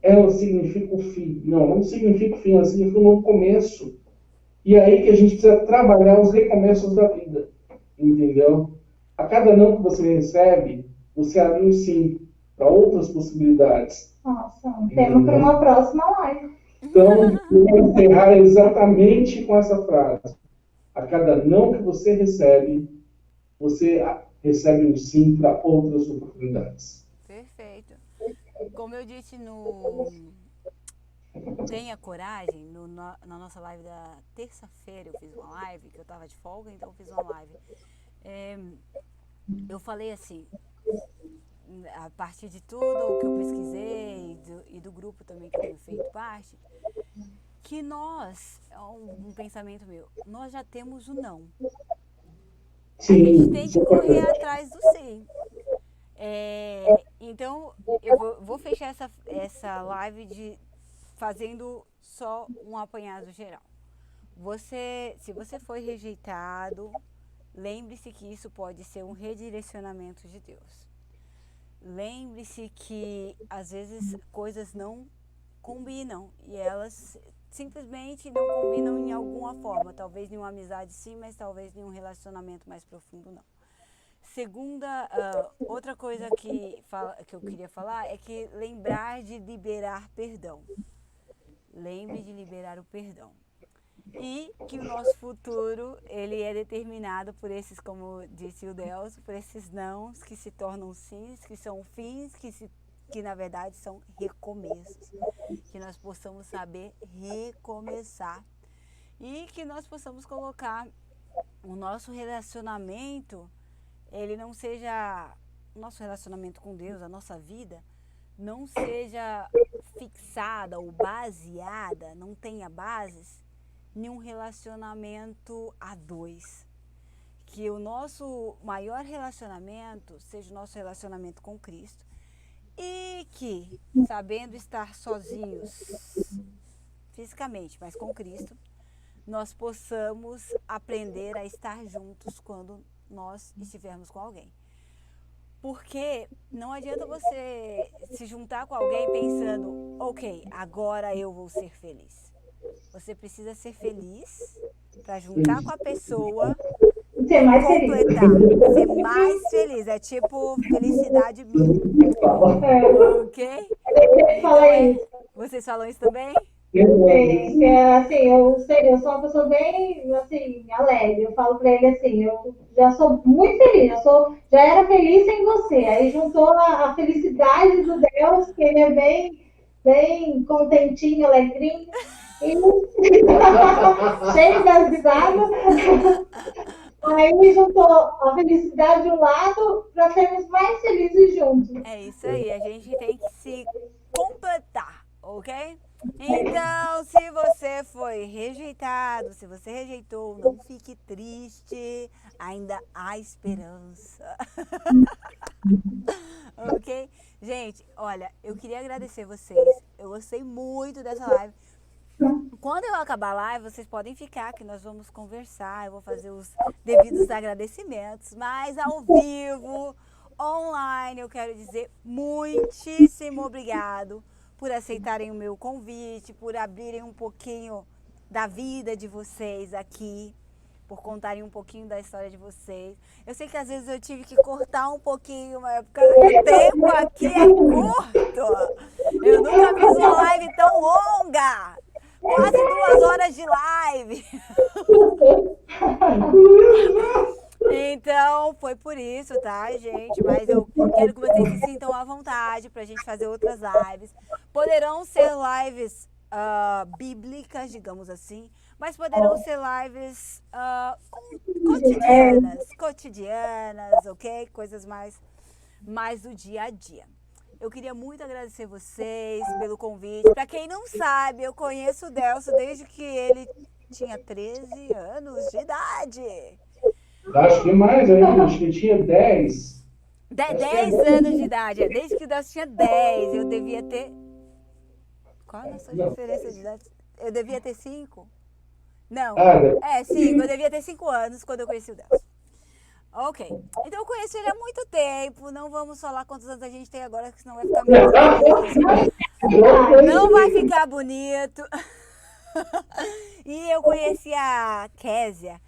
ela significa o fim. Não significa o fim, ela significa um novo começo. E é aí que a gente precisa trabalhar os recomeços da vida, entendeu? A cada não que você recebe, você abre um sim para outras possibilidades. Nossa, temos para uma próxima live. Então, eu vou encerrar exatamente com essa frase. A cada não que você recebe um sim para outras oportunidades. Perfeito. Como eu disse no Tenha Coragem, na nossa live da terça-feira, eu fiz uma live, que eu estava de folga, então eu fiz uma live. Eu falei assim, a partir de tudo o que eu pesquisei e do grupo também que eu tenho feito parte, que nós, um pensamento meu, nós já temos o não. Sim, a gente tem que correr atrás do sim. Então, eu vou fechar essa live fazendo só um apanhado geral. Se você foi rejeitado, lembre-se que isso pode ser um redirecionamento de Deus. Lembre-se que às vezes coisas não combinam e elas simplesmente não combinam em alguma forma. Talvez em uma amizade sim, mas talvez em um relacionamento mais profundo não. Segunda, outra coisa que eu queria falar é que lembrar de liberar perdão. Lembre de liberar o perdão. E que o nosso futuro, ele é determinado por esses, como disse o Delcio, por esses nãos que se tornam sims, que são fins, que na verdade são recomeços. Que nós possamos saber recomeçar. E que nós possamos colocar o nosso relacionamento, ele não seja, o nosso relacionamento com Deus, a nossa vida, não seja fixada ou baseada, não tenha bases, em um relacionamento a dois. Que o nosso maior relacionamento seja o nosso relacionamento com Cristo. E que, sabendo estar sozinhos fisicamente, mas com Cristo, nós possamos aprender a estar juntos quando nós estivermos com alguém. Porque não adianta você se juntar com alguém pensando, ok, agora eu vou ser feliz. Você precisa ser feliz para juntar com a pessoa Ser mais feliz. completar, ser mais feliz. É tipo felicidade mil, ok? Fala isso. Vocês falam isso também? Sim, assim, eu sei, eu sou uma pessoa bem, assim, alegre. Eu falo pra ele assim, eu já sou muito feliz, já era feliz sem você. Aí juntou a felicidade do Deus, que ele é bem contentinho, alegrinho, e cheio das risadas. Aí juntou a felicidade de um lado para sermos mais felizes juntos. É isso aí, a gente tem que se completar, ok? Então, se você foi rejeitado, se você rejeitou, não fique triste, ainda há esperança. Ok? Gente, olha, eu queria agradecer vocês, eu gostei muito dessa live. Quando eu acabar a live, vocês podem ficar, que nós vamos conversar, eu vou fazer os devidos agradecimentos, mas ao vivo, online, eu quero dizer muitíssimo obrigado por aceitarem o meu convite, por abrirem um pouquinho da vida de vocês aqui, por contarem um pouquinho da história de vocês. Eu sei que às vezes eu tive que cortar um pouquinho, mas porque o tempo aqui é curto. Eu nunca fiz uma live tão longa. Quase 2 horas de live. Então, foi por isso, tá, gente? Mas eu quero que vocês se sintam à vontade pra gente fazer outras lives. Poderão ser lives bíblicas, digamos assim, mas poderão ser lives cotidianas, ok? Coisas mais do dia a dia. Eu queria muito agradecer vocês pelo convite. Para quem não sabe, eu conheço o Delcio desde que ele tinha 13 anos de idade. Acho que mais ainda, acho que ele tinha 10. 10 anos de idade. Desde que o Delcio tinha 10, eu devia ter... Qual a nossa diferença de idade? Eu devia ter 5? Não. 5. Eu devia ter 5 anos quando eu conheci o Delcio. Ok. Então eu conheço ele há muito tempo. Não vamos falar quantos anos a gente tem agora, que senão vai ficar muito não vai ficar bonito. E eu conheci a Késia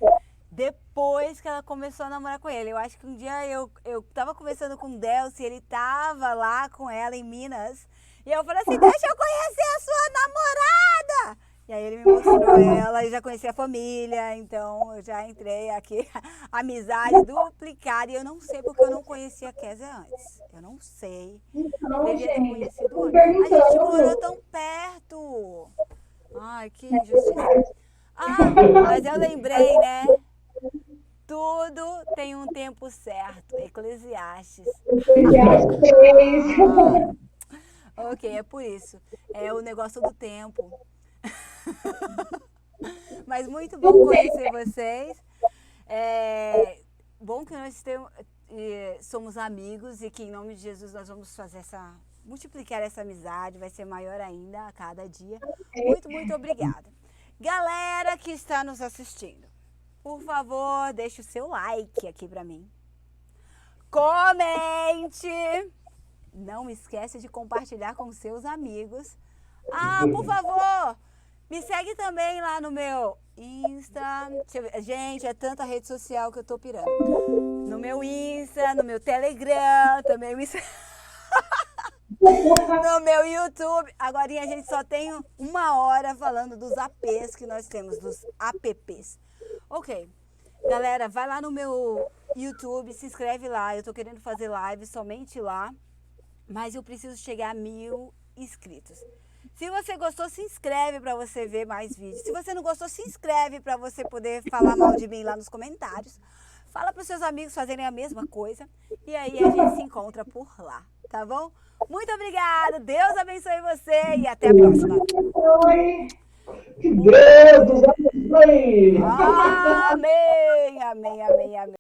depois que ela começou a namorar com ele. Eu acho que um dia eu tava conversando com o Delcio e ele tava lá com ela em Minas. E eu falei assim, deixa eu conhecer a sua namorada! E aí ele me mostrou ela e já conheci a família, então eu já entrei aqui, amizade duplicada. E eu não sei porque eu não conhecia a Késia antes. Eu não sei. Devia ter conhecido antes. A gente morou tão perto. Ai, que injustiça. Mas eu lembrei, né? Tudo tem um tempo certo. Eclesiastes. Ok, é por isso. É o negócio do tempo. Mas muito bom conhecer vocês. Bom que nós somos amigos e que em nome de Jesus nós vamos multiplicar essa amizade, vai ser maior ainda a cada dia. Muito, muito obrigada. Galera que está nos assistindo, por favor, deixe o seu like aqui pra mim. Comente! Não esquece de compartilhar com seus amigos. Por favor, me segue também lá no meu Insta. Gente, é tanta rede social que eu tô pirando. No meu Insta, no meu Telegram, também no meu YouTube. Agora a gente só tem 1 hora falando dos APs que nós temos, dos apps. Ok. Galera, vai lá no meu YouTube, se inscreve lá. Eu tô querendo fazer live somente lá. Mas eu preciso chegar a 1000 inscritos. Se você gostou, se inscreve para você ver mais vídeos. Se você não gostou, se inscreve para você poder falar mal de mim lá nos comentários. Fala para os seus amigos fazerem a mesma coisa. E aí a gente se encontra por lá, tá bom? Muito obrigada. Deus abençoe você e até a próxima. Oi. Que Deus nos abençoe! Amém, amém, amém, amém.